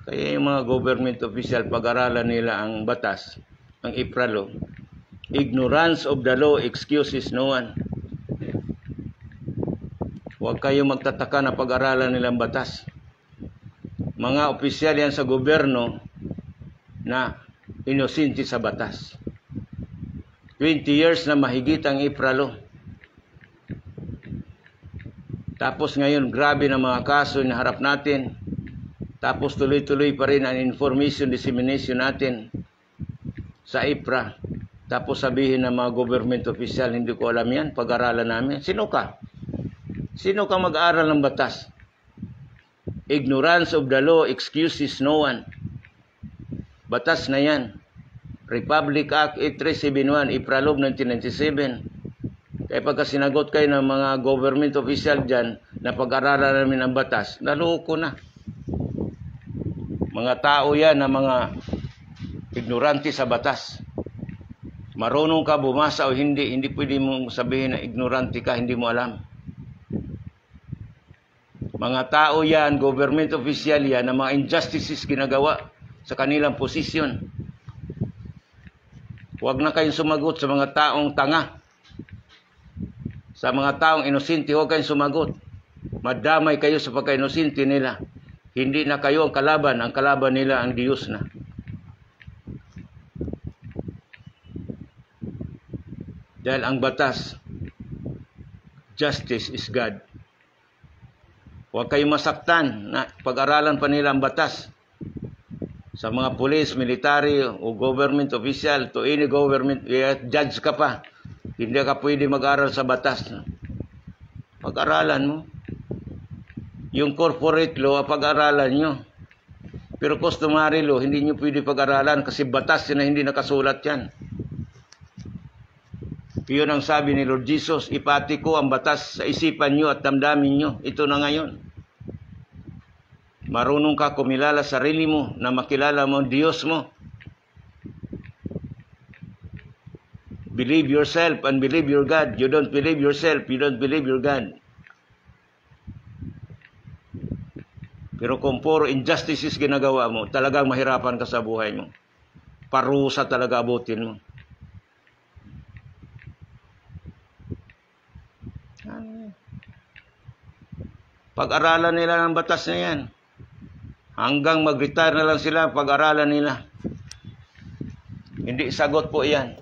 A: Kaya yung mga government official, pag-aralan nila ang batas, ang IPRA law. Ignorance of the law excuses no one. Huwag kayong magtataka na pag-aralan nilang batas. Mga opisyal yan sa gobyerno na inosente sa batas. 20 years na mahigit ang IPRA law. Tapos ngayon, grabe na mga kaso na harap natin. Tapos tuloy-tuloy pa rin ang information dissemination natin sa IPRA. Tapos sabihin ng mga government official, hindi ko alam yan, pag-aralan namin. Sino ka? Sino ka mag-aaral ng batas? Ignorance of the law excuses no one. Batas na yan. Republic Act 8371, IPRA Law 1997. Kaya pagka sinagot kayo ng mga government official dyan na pag-aralan namin ang batas, naloko na. Mga tao yan na mga ignorante sa batas. Marunong ka bumasa o hindi pwede mong sabihin na ignorante ka, hindi mo alam. Mga tao yan, government official yan, na mga injustices ginagawa sa kanilang posisyon. Huwag na kayong sumagot sa mga taong tanga. Sa mga taong inosente, huwag kayong sumagot. Madamay kayo sa pagka-inosente nila. Hindi na kayo ang kalaban nila ang Diyos na. Dahil ang batas, justice is God. Huwag kayong masaktan na pag-aralan pa nila ang batas. Sa mga police, military, o government official, to any government, judge ka pa. Hindi ka pwede mag-aral sa batas. Pag-aralan mo. Yung corporate law, pag-aralan nyo. Pero customary law, hindi nyo pwede pag-aralan kasi batas na hindi nakasulat yan. Yun ang sabi ni Lord Jesus, ipati ko ang batas sa isipan nyo at damdamin nyo. Ito na ngayon. Marunong ka kumilala sarili mo na makilala mo ang Diyos mo. Believe yourself and believe your God. You don't believe yourself, you don't believe your God. Pero kung puro injustices ginagawa mo, talagang mahirapan ka sa buhay mo. Parusa talaga abutin mo. Pag-aralan nila ng batas na yan. Hanggang mag-retire na lang sila, pag-aralan nila. Hindi sagot po yan.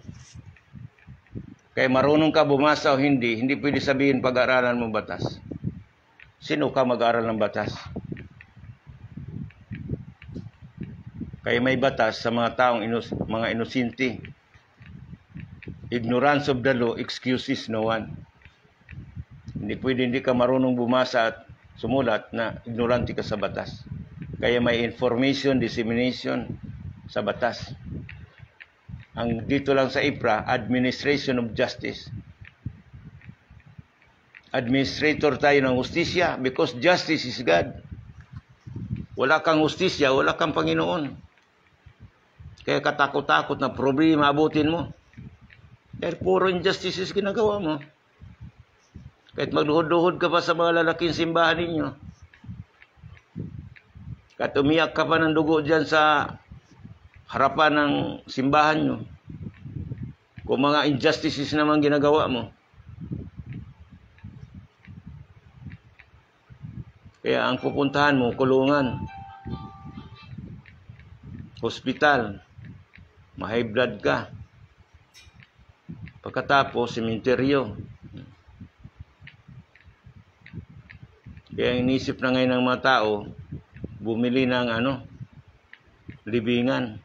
A: Kaya marunong ka bumasa o hindi pwede sabihin pag-aralan mo batas. Sino ka mag-aral ng batas? Kaya may batas sa mga taong mga inosente. Ignorance of the law excuses no one. Hindi pwede hindi ka marunong bumasa at sumulat na ignorante ka sa batas. Kaya may information dissemination sa batas. Ang dito lang sa IPRA, Administration of Justice. Administrator tayo ng hustisya because justice is God. Wala kang hustisya, wala kang Panginoon. Kaya katakot-takot na problema abutin mo. Dahil puro injustices ginagawa mo. Kahit magluhod-luhod ka pa sa mga lalaking simbahan ninyo. Kahit umiyak ka pa ng dugo dyan sa harapan ng simbahan nyo. Kung mga injustices naman ginagawa mo. Kaya ang pupuntahan mo, kulungan, hospital, ma-high blood ka. Pagkatapos, sementeryo. Kaya inisip na ngayon ng mga tao, bumili ng libingan.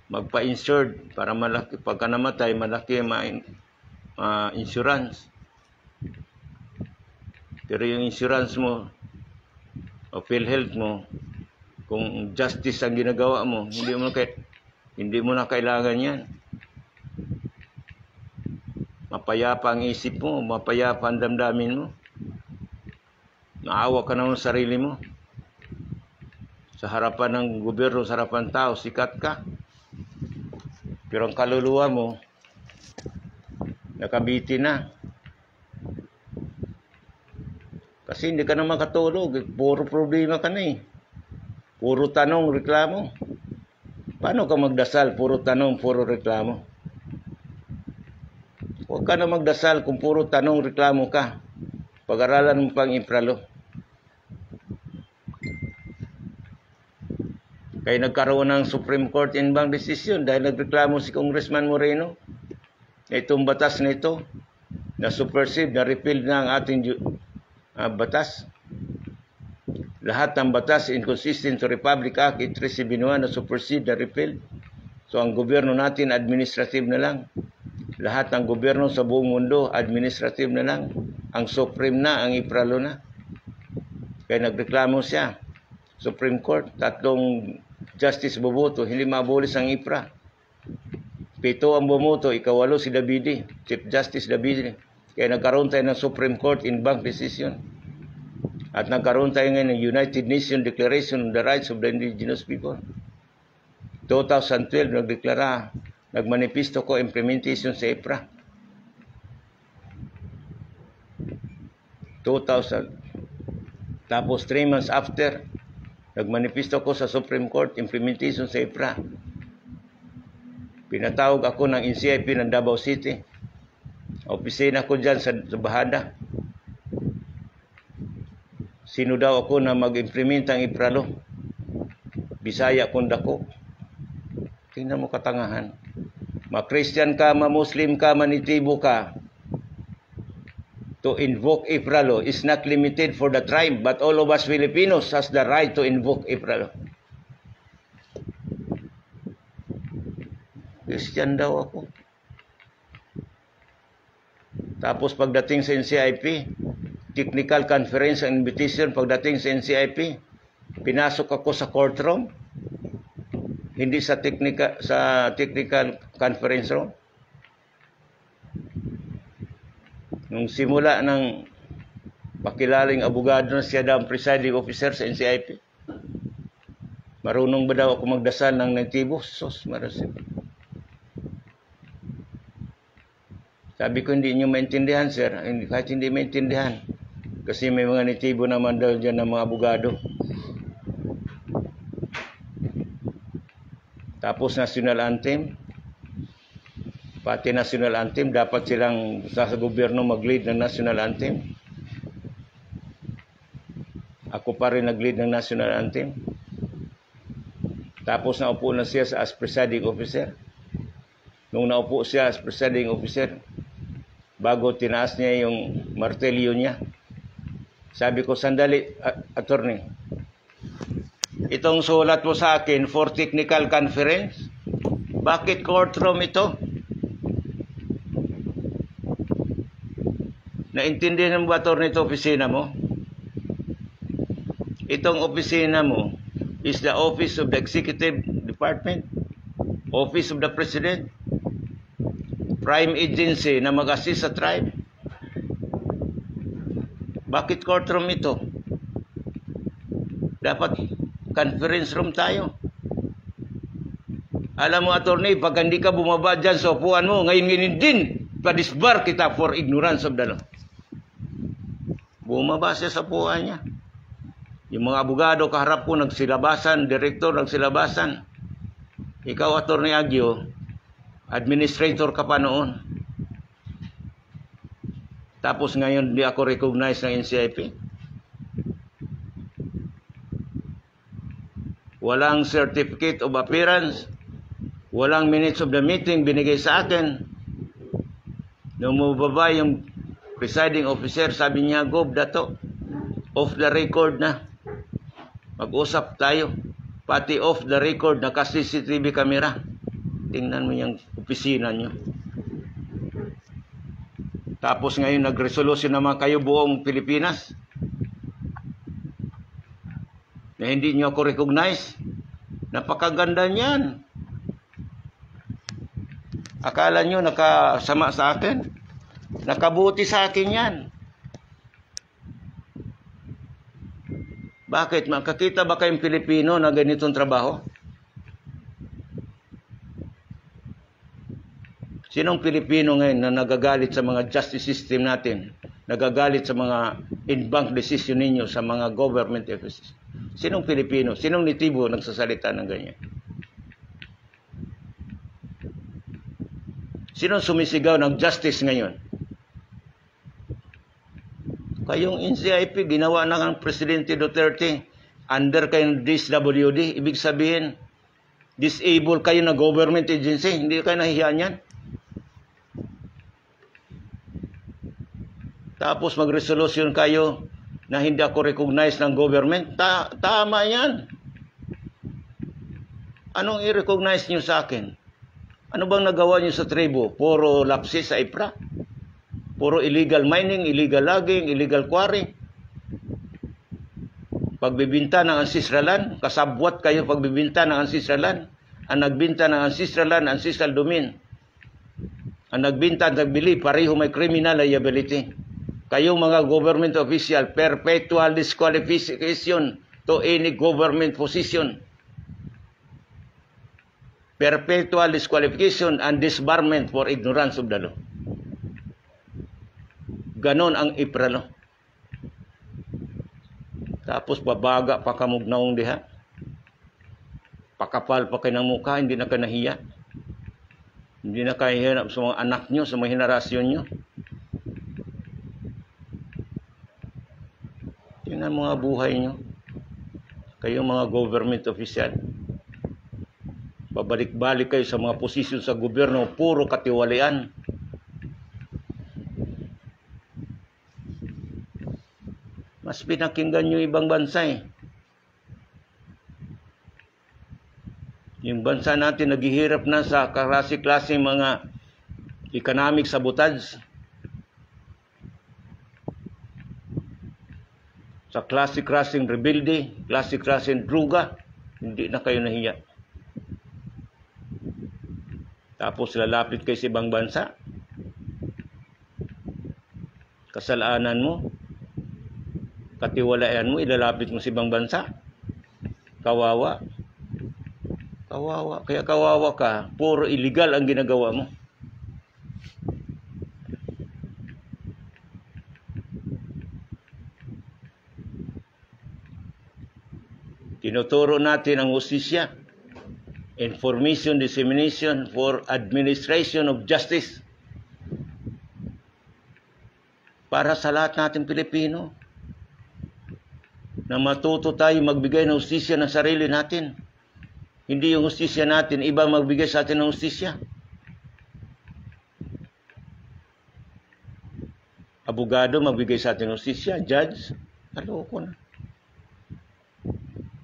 A: Magpa-insured para malaki, pagka namatay, malaki insurance. Pero yung insurance mo, o PhilHealth mo, kung justice ang ginagawa mo, hindi mo na kailangan yan. Mapayapa ang isip mo, mapayapa ang damdamin mo. Naawa ka naman sa sarili mo. Sa harapan ng gobyerno, sa harapan ng tao, sikat ka. Pero ang kaluluwa mo, nakabiti na. Kasi hindi ka na makatulog. Puro problema ka na eh. Puro tanong, reklamo. Paano ka magdasal? Puro tanong, puro reklamo. Huwag ka na magdasal kung puro tanong, reklamo ka. Pag-aralan mo pang infralo. Kaya nagkaroon ng Supreme Court in bank decision dahil nagreklamo si Congressman Moreno na itong batas na ito na supersede, na repeal na ang ating batas. Lahat ng batas inconsistent to Republic Act 8371 na supersede, na repeal. So ang gobyerno natin administrative na lang. Lahat ng gobyerno sa buong mundo administrative na lang. Ang Supreme na, ang infralo na. Kaya nagreklamo siya. Supreme Court, 3 justice boboto, hindi mabolis ang IPRA. 7 ang bumoto, 8 si Davide, Chief Justice Davide. Kaya nagkaroon tayo ng Supreme Court in bank decision. At nagkaroon tayo ngayon ng United Nations Declaration on the Rights of the Indigenous People. 2012, nagmanifesto ko implementation sa IPRA. 2000. Tapos 3 months after, nagmanifesto ko sa Supreme Court implementation sa IPRA. Pinatawag ako ng NCIP ng Davao City. Opisina ko dyan sa Bahada. Sino daw ako na mag-implement ang IPRA law? Bisaya kung dako. Tingnan mo katangahan. Ma-Christian ka, ma-Muslim ka, manitibo ka. To invoke IPRA law is not limited for the tribe, but all of us Filipinos has the right to invoke IPRA law. Christian daw ako. Tapos pagdating sa NCIP, technical conference and invitation, pagdating sa NCIP, pinasok ako sa courtroom, hindi sa technical conference room. Nung simula ng pakilaling abogado na siya daw ang presiding officer sa NCIP, marunong ba daw ako magdasal ng natibo? Sos, marasin. Sabi ko, hindi nyo maintindihan, sir. Kahit hindi maintindihan. Kasi may mga natibo naman daw dyan ng mga abogado. Tapos national anthem. Pati national anthem, dapat silang sa gobyerno mag-lead ng national anthem. Ako pa rin nag-lead ng national anthem. Tapos naupo na siya as presiding officer. Nung naupo siya as presiding officer, bago tinaas niya yung martelyo niya, sabi ko, sandali, attorney. Itong sulat mo sa akin for technical conference, bakit courtroom ito? Naintindihan mo ba, attorney, ito opisina mo? Itong opisina mo is the Office of the Executive Department, Office of the President, prime agency na mag-assist sa tribe. Bakit courtroom ito? Dapat conference room tayo. Alam mo, attorney, pag hindi ka bumaba dyan sa upuan mo, ngayon din, padisbar kita for ignorance of the law. Bumaba siya sa upuan niya. Yung mga abogado kaharap ko, nagsilabasan, direktor, nagsilabasan. Ikaw, attorney Agyo, administrator ka pa noon. Tapos ngayon di ako recognize ng NCIP. Walang certificate of appearance. Walang minutes of the meeting binigay sa akin. Nung mababa yung presiding officer, sabi niya, Gob, dato, off the record na. Mag-usap tayo. Pati off the record, naka-CCTV camera. Tingnan mo yung opisina nyo. Tapos ngayon nag-resolution naman kayo buong Pilipinas na hindi nyo ako recognize. Napakaganda niyan. Akala nyo nakasama sa akin? Nakabuti sa akin yan. Bakit? Makakita ba kayong Pilipino na ganitong trabaho? Sinong Pilipino ngayon na nagagalit sa mga justice system natin? Nagagalit sa mga in-bank decision ninyo sa mga government offices? Sinong Pilipino? Sinong nitibo nagsasalita ng ganyan? Sinong sumisigaw ng justice ngayon? Kayong NCIP, ginawa na ng Presidente Duterte, under kayong DSWD, ibig sabihin, disabled kayo na government agency, hindi kayo nahihiyan yan. Tapos mag-resolution kayo na hindi ako recognize ng government, tama yan. Anong i-recognize nyo sa akin? Ano bang nagawa nyo sa tribo? Puro lapses sa IPRA? Puro illegal mining, illegal logging, illegal quarry? Pagbibinta ng ancestral land, kasabwat kayo pagbibinta ng ancestral land. Ang nagbinta ng ancestral land, ancestral domain. Ang nagbinta at nagbili, pareho may criminal liability. Kayong mga government official, perpetual disqualification to any government position. Perpetual disqualification and disbarment for ignorance of the law. Ganon ang IPRA law. Tapos babaga pa kamugnaong diha. Pakapal pa kayo ng mukha, hindi na kayo nahiya. Hindi na kayo hirap sa mga anak nyo, sa mga henerasyon nyo. Tingnan mga buhay nyo. Kayong mga government official. Babalik-balik kayo sa mga posisyon sa gobyerno, puro katiwalian. Mas pinakinggan nyo ibang bansa eh. Yung bansa natin naghihirap na sa klase-klase mga economic sabotage. Sa klase-klaseng rebelde, klase-klaseng druga, hindi na kayo nahiya. Tapos lalapit kayo sa ibang bansa. Kasalanan mo, katiwalaan mo, ilalapit mo sa ibang bansa. Kawawa. Kawawa. Kaya kawawa ka, puro illegal ang ginagawa mo. Tinuturo natin ang hustisya. Information dissemination for administration of justice. Para sa lahat natin Pilipino. Na matuto tayo magbigay ng hustisya ng sarili natin. Hindi yung hustisya natin, iba magbigay sa atin ng hustisya. Abogado magbigay sa atin ng hustisya, judge, aloko na.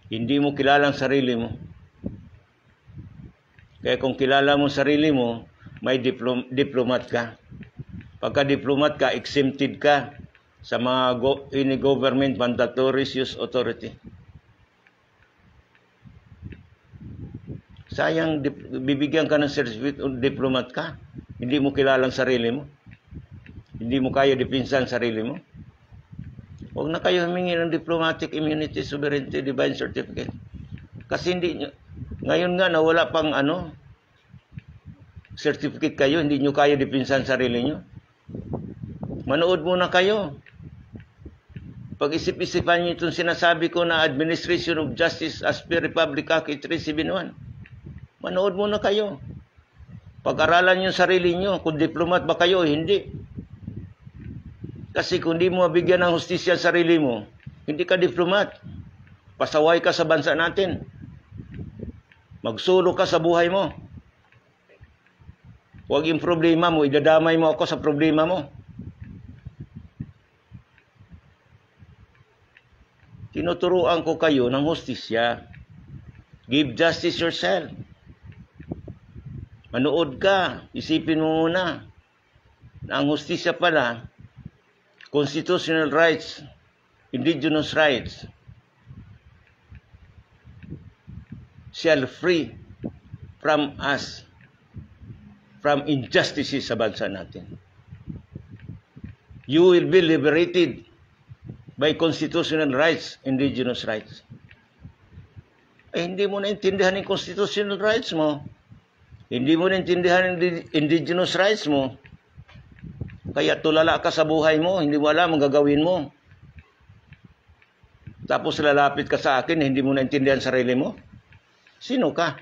A: Hindi mo kilala ang sarili mo. Kaya kung kilala mo sarili mo, may diplomat ka. Pagka diplomat ka, exempted ka sa mga any government mandatory use authority. Sayang, bibigyan ka ng certificate o diplomat ka. Hindi mo kilala ang sarili mo. Hindi mo kaya dipinsan sarili mo. Huwag na kayo humingi ng diplomatic immunity, sovereignty, divine certificate. Kasi hindi, ngayon nga nawala pang certificate kayo, hindi nyo kaya dipinsan sarili nyo. Manood muna kayo. Pag-isip-isipan nyo itong sinasabi ko na Administration of Justice as per Republic Act 371. Manood muna kayo. Pag-aralan nyo sarili nyo, kung diplomat ba kayo o hindi. Kasi kung di mo mabigyan ng hustisya sa sarili mo, hindi ka diplomat. Pasaway ka sa bansa natin. Magsulo ka sa buhay mo. Huwag yung problema mo, idadamay mo ako sa problema mo. Tinuturuan ko kayo ng hustisya. Give justice yourself. Manood ka, isipin mo muna na ang hustisya pala, constitutional rights, indigenous rights, shall free from us, from injustices sa bansa natin. You will be liberated by constitutional rights, indigenous rights. Eh, hindi mo naintindihan yung constitutional rights mo. Hindi mo naintindihan yung indigenous rights mo. Kaya tulala ka sa buhay mo, hindi mo alam ang gagawin mo. Tapos lalapit ka sa akin, hindi mo naintindihan sarili mo? Sino ka?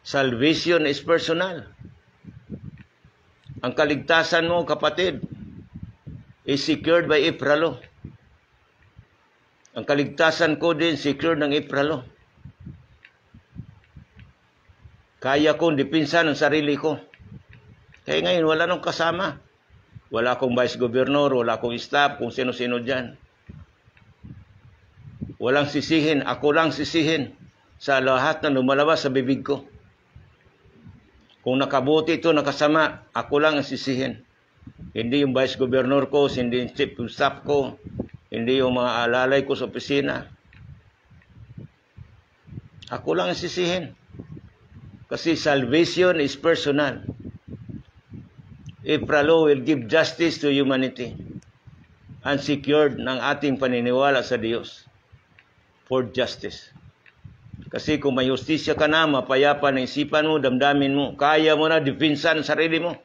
A: Salvation is personal. Ang kaligtasan mo, kapatid, is secured by Ipralo. Ang kaligtasan ko din, secured ng Ipralo. Kaya kong dipinsan ang sarili ko. Kaya ngayon, wala nang kasama. Wala akong vice governor, wala akong staff, kung sino-sino dyan. Walang sisihin, ako lang sisihin sa lahat na lumalabas sa bibig ko. Kung nakabuti ito, nakasama, ako lang ang sisihin. Hindi yung vice governor ko, hindi yung chief of staff ko, hindi yung mga alalay ko sa opisina. Ako lang ang sisihin. Kasi salvation is personal. Ipralo will give justice to humanity. Unsecured ng ating paniniwala sa Diyos for justice. Kasi kung may justisya ka na, mapayapa ng isipan mo, damdamin mo, kaya mo na dipinsan ang sarili mo.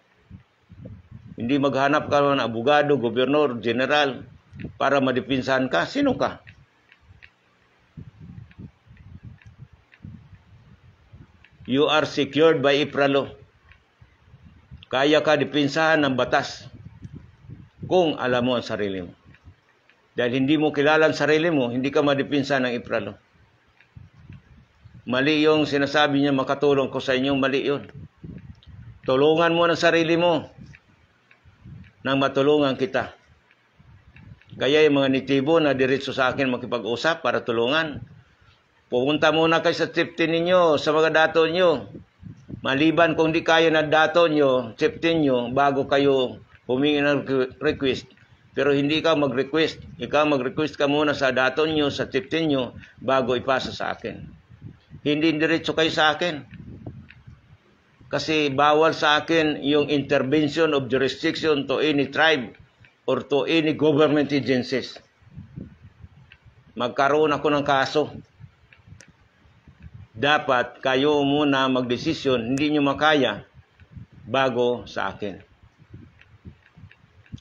A: Hindi maghanap ka ng abogado, gobernador, general, para madipinsan ka. Sino ka? You are secured by Ipralo. Kaya ka dipinsahan ng batas kung alam mo ang sarili mo. Dahil hindi mo kilala ang sarili mo, hindi ka madipinsa ng Ipralo. Mali yung sinasabi niya, makatulong ko sa inyo, mali yun. Tulungan mo ang sarili mo nang matulungan kita. Kaya yung mga nitibo na diretso sa akin makipag-usap para tulungan, pupunta muna kayo sa safety ninyo, sa mga dato nyo. Maliban kung di kayo na dato nyo, safety nyo, bago kayo humingi ng request. Pero hindi ka mag-request. Ikaw mag-request ka muna sa dato nyo, sa safety nyo, bago ipasa sa akin. Hindi diretso kayo sa akin. Kasi bawal sa akin yung intervention of jurisdiction to any tribe or to any government agencies. Magkaroon ako ng kaso. Dapat kayo muna magdesisyon, hindi nyo makaya bago sa akin.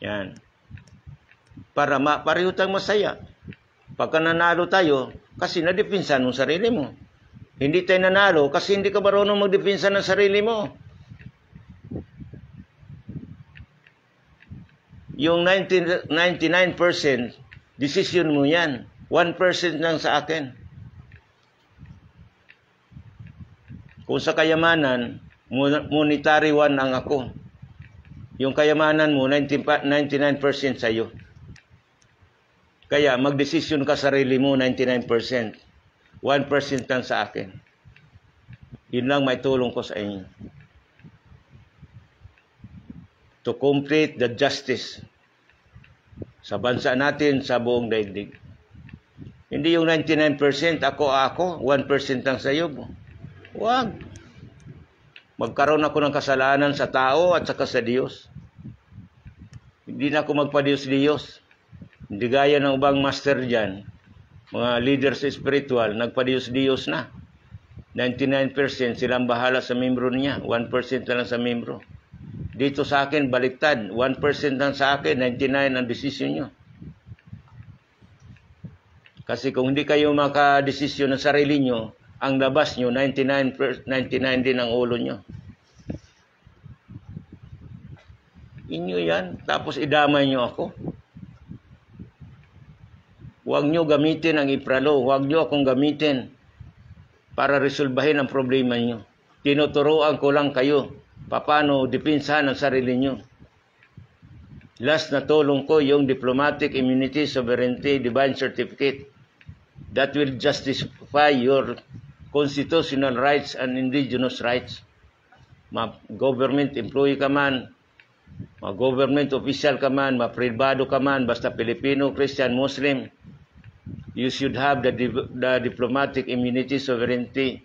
A: Yan. Para pareho tayong masaya. Pagka nanalo tayo, kasi nadipinsan mo sarili mo. Hindi tayo nanalo kasi hindi ka marunong magdipinsan ng sarili mo. Yung 99% decision mo yan. 1% lang sa akin. Kung sa kayamanan, monetary one ang ako. Yung kayamanan mo, 99% sa'yo. Kaya magdesisyon ka sarili mo, 99%. 1% lang sa akin. Yun lang may tulong ko sa inyo. To complete the justice sa bansa natin, sa buong daigdig. Hindi yung 99% ako, 1% lang sa iyo. Huwag. Magkaroon ako ng kasalanan sa tao at saka sa Diyos. Hindi na ako magpa-Diyos-Diyos. Hindi gaya ng ibang master dyan, mga leaders spiritual, nagpa-Diyos-Diyos na. 99% silang bahala sa membro niya, 1% na lang sa membro. Dito sa akin, baliktad, 1% lang sa akin, 99% ang desisyon nyo. Kasi kung hindi kayo makadesisyon ng sarili nyo, ang labas nyo, 99 din ang ulo nyo. Inyo yan, tapos idamay nyo ako. Huwag nyo gamitin ang Ipralo, huwag nyo akong gamitin para resolbahin ang problema nyo. Tinuturoan ko lang kayo, paano dipinsahan ang sarili nyo. Last na tulong ko yung Diplomatic Immunity Sovereignty Divine Certificate that will justify your constitutional rights and indigenous rights. Ma-government employee ka man, ma-government official ka man, ma-privado ka man, basta Pilipino, Christian, Muslim, you should have the Diplomatic Immunity Sovereignty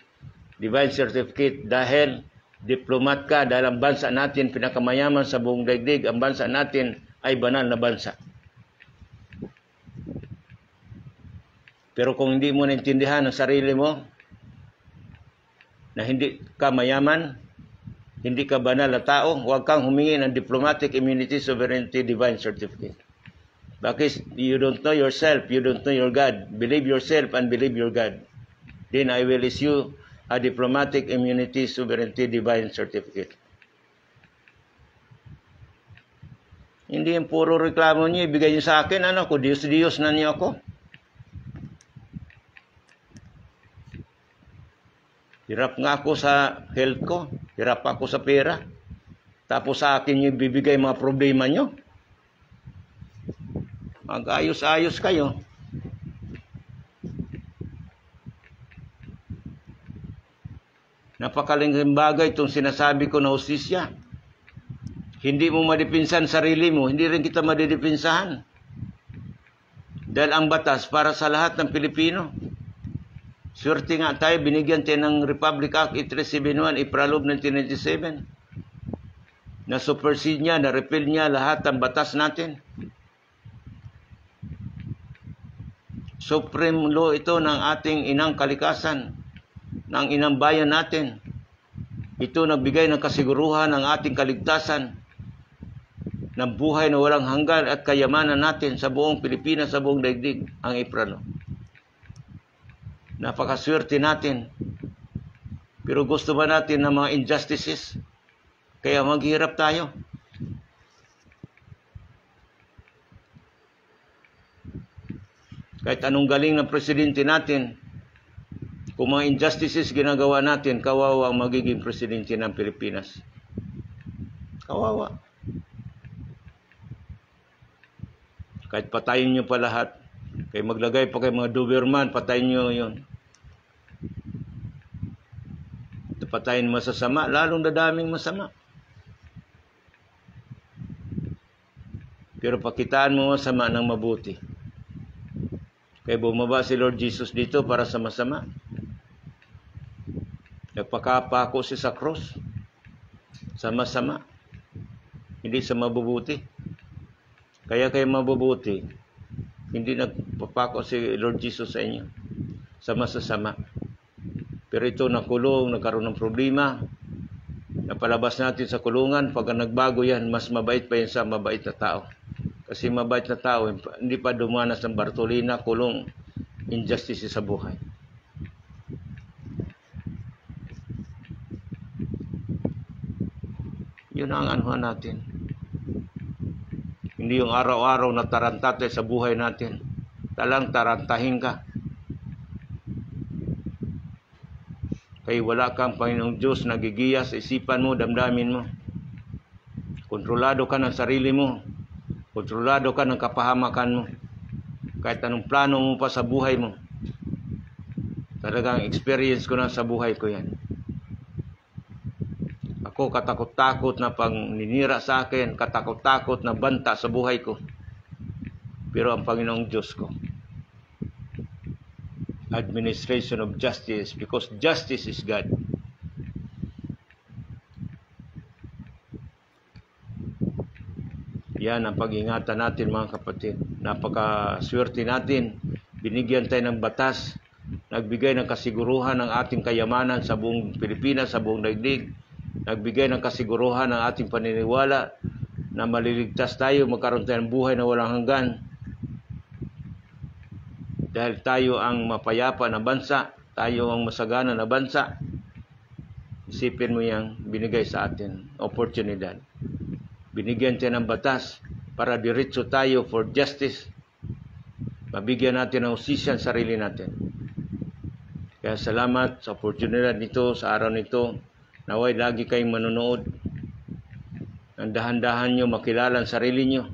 A: Divine Certificate dahil diplomat ka, dahil ang bansa natin pinakamayaman sa buong daigdig, ang bansa natin ay banal na bansa. Pero kung hindi mo naintindihan ang sarili mo, na hindi ka mayaman, hindi ka banal na tao, huwag kang humingi ng Diplomatic Immunity Sovereignty Divine Certificate. Bakit you don't know yourself, you don't know your God. Believe yourself and believe your God. Then I will issue a diplomatic immunity sovereignty divine certificate. Hindi yung puro reklamo niyo, ibigay niyo sa akin, ano ko, Diyos na niyo ako. Hirap nga ako sa health ko, hirap ako sa pera. Tapos sa akin niyo ibibigay mga problema niyo. Mag-ayos-ayos kayo. Napakalingking bagay itong sinasabi ko na hustisya. Hindi mo madipinsan sarili mo, hindi rin kita madidipinsahan. Dahil ang batas para sa lahat ng Pilipino. Swerte nga tayo, binigyan tayo ng Republic Act 8371, April 1997. Na supersede niya, na repeal niya lahat ng batas natin. Supreme law ito ng ating inang kalikasan, ng inang bayan natin. Ito nagbigay ng kasiguruhan ng ating kaligtasan, ng buhay na walang hanggan at kayamanan natin sa buong Pilipinas, sa buong daigdig, ang April. Napakaswerte natin. Pero gusto ba natin ng mga injustices? Kaya maghihirap tayo. Kahit anong galing ng presidente natin, kung mga injustices ginagawa natin, kawawa ang magiging presidente ng Pilipinas. Kawawa. Kahit patayin nyo pa lahat, kaya maglagay pa kayo mga Doberman, patayin nyo yun. Patayin masasama, lalong dadaming masama. Pero pakitaan mo masama ng mabuti. Kaya bumaba si Lord Jesus dito para sa masama. Nagpakapako siya sa cross. Sa masama. Hindi sa mabubuti. Kaya kayo mabubuti. Hindi nagpapako si Lord Jesus sa inyo. Sa masasama. Pero ito nakulong, nagkaroon ng problema. Napalabas natin sa kulungan. Pag nagbago yan, mas mabait pa yan sa mabait na tao. Kasi mabait na tao, hindi pa dumanas ng Bartolina, kulong, injustice sa buhay. Yun ang anuhan natin. Hindi yung araw-araw na tarantate sa buhay natin. Talang tarantahin ka. Kaya wala kang Panginoong Diyos nagigiya sa isipan mo, damdamin mo. Kontrolado ka ng sarili mo. Kontrolado ka ng kapahamakan mo. Kahit anong plano mo pa sa buhay mo. Talagang experience ko na sa buhay ko yan. Ako katakot-takot na pang ninira sa akin, katakot-takot na banta sa buhay ko. Pero ang Panginoong Diyos ko, administration of justice, because justice is God. Yan ang pag-ingatan natin mga kapatid. Napakaswerte natin. Binigyan tayo ng batas. Nagbigay ng kasiguruhan ng ating kayamanan sa buong Pilipinas, sa buong daigdig. Nagbigay ng kasiguruhan ng ating paniniwala na maliligtas tayo, magkaroon tayo ng buhay na walang hanggan. Dahil tayo ang mapayapa na bansa, tayo ang masagana na bansa. Isipin mo yang binigay sa atin, oportunidad. Binigyan tayo ng batas para diretso tayo for justice. Mabigyan natin ng hustisya ang sarili natin. Kaya salamat sa oportunidad nito, sa araw nito. Naway lagi kayong manonood. Ang dahan-dahan nyo makilala ang sarili nyo.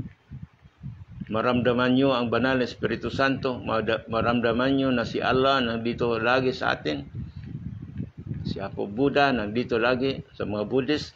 A: Maramdaman nyo ang banal na Espiritu Santo. Maramdaman nyo na si Allah nandito lagi sa atin. Si Apo Buddha nandito lagi sa mga Buddhist.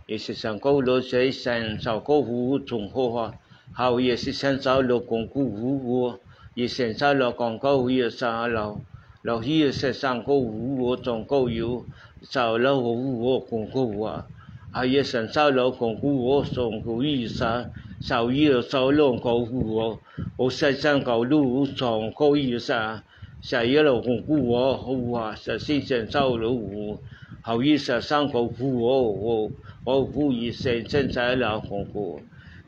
A: Isisang ko lo sa isan sa ko hu chung ho ha. Hao ye si san sao lo kong ku hu hu. Ye san sao lo kong ko ye sa lao. Lao hi se sang ko hu ho chung ko yu. Sao lo hu ho kong ku wa. Ha ye san sao lo kong ku ho chung ku yi sa. Sao ye sao lo kong ku ho. O san sang ko lu chung ko yi sa. Sa ye lo kong ku ho ho wa. Sa si san sao lo hu. Hao yi sa sang ko hu ho ho. O hu yi sen sen sa lo kong ku.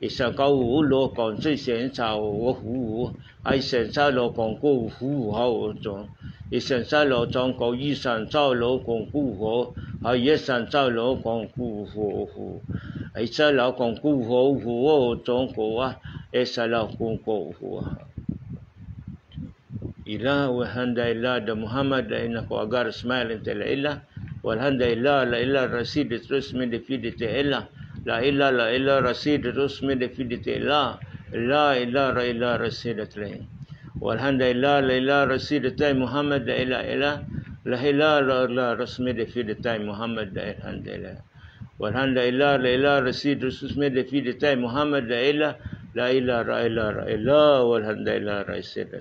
A: Isa kau lo kon zui xian chao wo hu ai xian sa lo kong gu hu hao zhong i xian sa lo zhong kou yi san zao lo kong gu ho ai ye san zao lo kong gu ho hu ai sa lo kong gu ho hu o zhong ko a e sa lo kong ko hu ilah wa handa ilah da Muhammad da ina ko agar smile tela ilah walhanda ilah la ilah rasid terus me defide te ilah la ilah rasid terus me defide te ilah la ilah rasid te walhanda ilah la ilah rasid te Muhammad da ilah la ilah rasmi defide te Muhammad da ilah walhanda ilah la ilah rasid terus me defide te Muhammad da ilah la ilah walhanda ilah rasid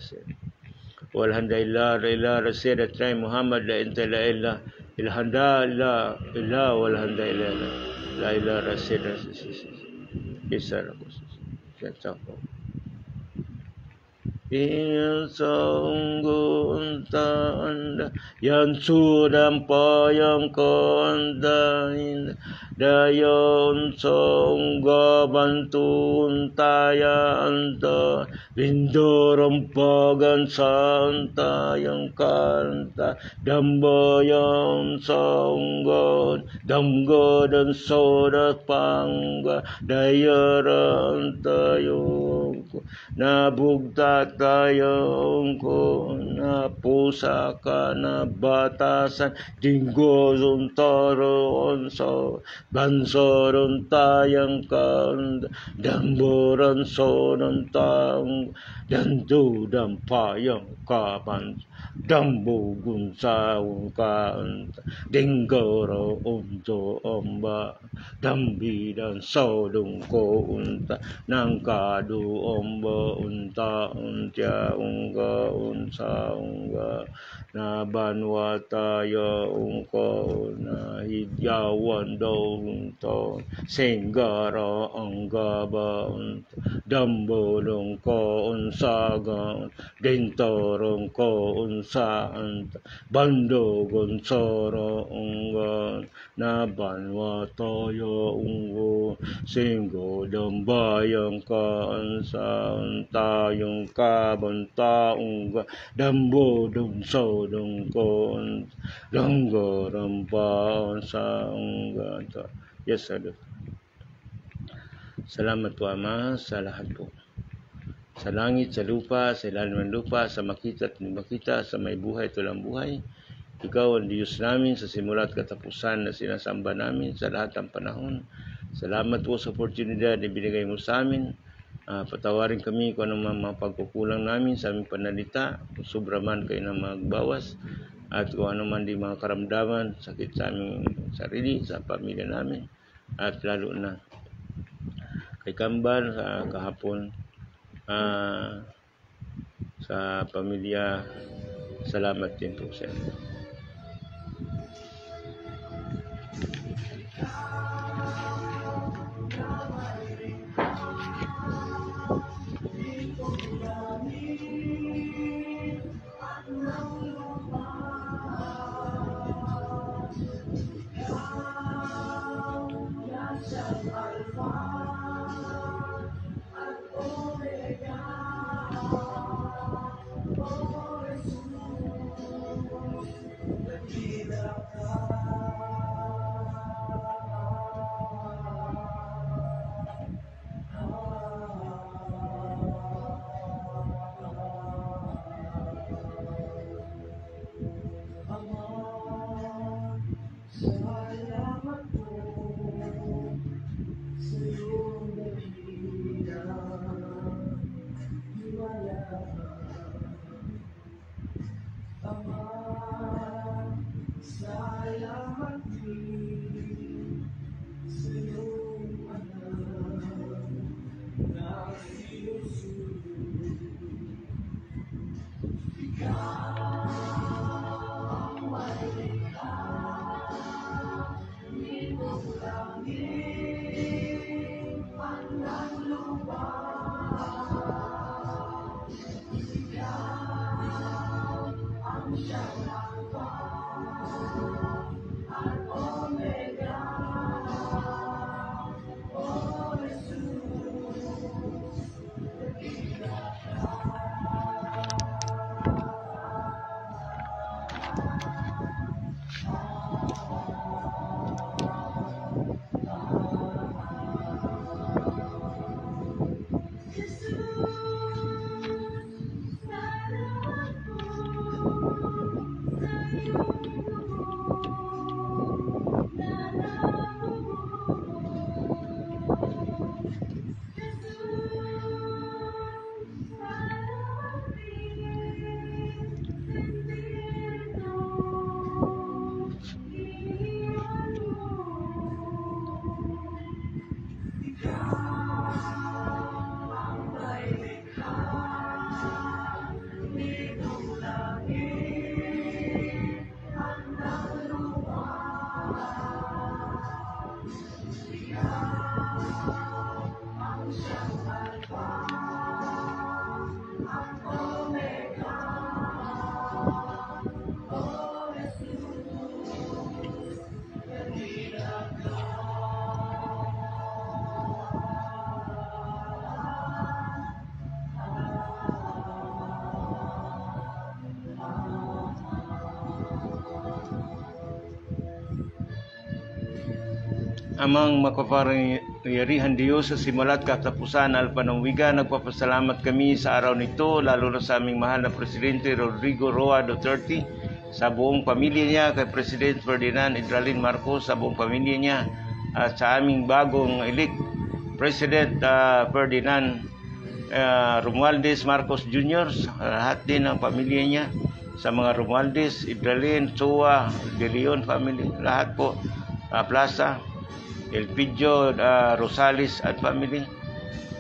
A: والحمد لله لا رسول تراي محمد لا انت لا اله الحمد لله والحمد لله لا اله رسول kisah sungguh tanda yang sudah payang kondain dayon sungguh bantu tayanta bindorom pagan santa yang kanta dambayang sungguh damgo dan soda pangga dayaran tayungku nabugta tayong ko na pusaka na batasan dinggo zuntaron so bansoron tayang kan damboran sonon tang dandu dampayang kapan dambu gunsaung kan dinggoro unto omba dambi dan sodung ko unta nangkadu omba unta untia unga unsa unga na banwa tayo ungko na hidyawan do unto senggara anggaba unta dambolong ko unsagan dintorong ko unsaan bandogon soro ungan na banwa tayo ungo singgo dambayang kaansan tayong kabantaong dambo dong so dong kon langgaram sa ungan. Yes, sir. Salamat po Ama sa lahat po. Sa langit, sa lupa, sa ilalim ng lupa, sa makita at hindi makita, sa may buhay at walang buhay. Ikaw ang Diyos namin sa simula at katapusan na sinasamba namin sa lahat ng panahon. Salamat po sa oportunidad na binigay mo sa amin. Patawarin kami kung anong mga pagkukulang namin sa aming panalita. Kung sobra man kayo na magbawas. At kung ano man di mga karamdaman, sakit sa aming sarili, sa pamilya namin. At lalo na kay Kambal kahapon sa pamilya. Salamat din po sa inyo. Amang makapangyarihan Diyos sa simulat katapusan al panangwigan, nagpapasalamat kami sa araw nito, lalo na sa aming mahal na Presidente Rodrigo Roa Duterte, sa buong pamilya niya, kay President Ferdinand Idralin Marcos, sa buong pamilya niya, at sa aming bagong elect President Ferdinand Romualdez Marcos Jr., sa lahat din ng pamilya niya, sa mga Romualdez, Idralin, Chua, De Leon family, lahat po, Plaza, Elpidio Rosales at family,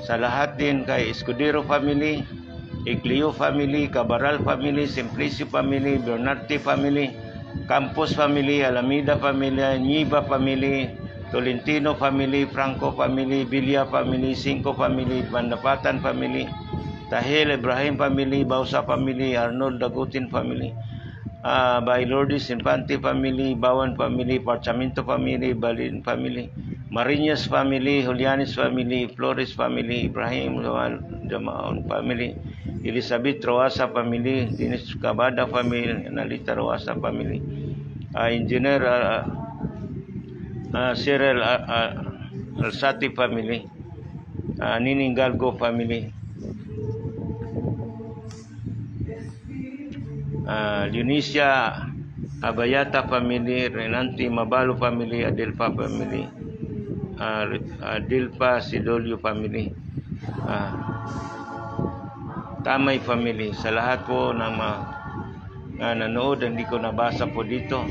A: sa lahat din kay Escudero family, Iglio family, Cabaral family, Simplicio family, Bernarte family, Campos family, Alameda family, Niba family, Tolentino family, Franco family, Villa family, Cinco family, Bandapatan family, Tahil Ibrahim family, Bausa family, Arnold Dagutin family, by Lourdes Infante family, Bawan family, Parchamento family, Balin family, Marinas family, Julianes family, Flores family, Ibrahim Jamaon family, Elizabeth Roasa family, Dinis Cabada family, Nalita Roasa family, Engineer Cyril Alsati family, Nining Galgo family, Leonicia Abayata family, Renanti Mabalo family, Adelpa family, Adelpa Sidolio family, Tamay family, sa lahat po ng nanood, hindi ko nabasa po dito.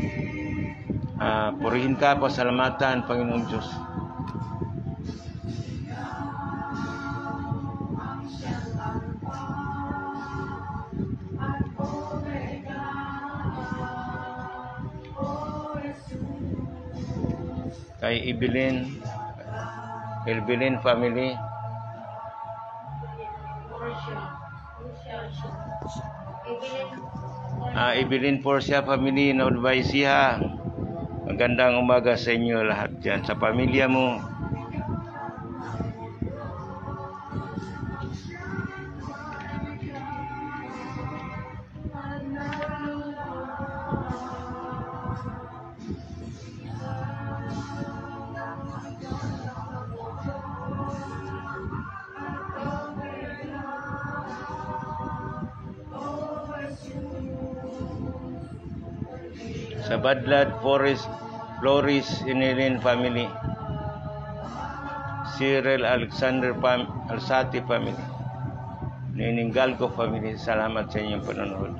A: Purihin ka, pasalamatan, Panginoong Diyos. Kay Evelyn family, Evelyn Porcia family, Naudbaisiha. Magandang umaga sa inyo lahat dyan, sa pamilya mo. Sa Badlad Flores Inilin family, Cyril Alexander Alsati family, Nining Galgo family, salamat sa inyong panonood.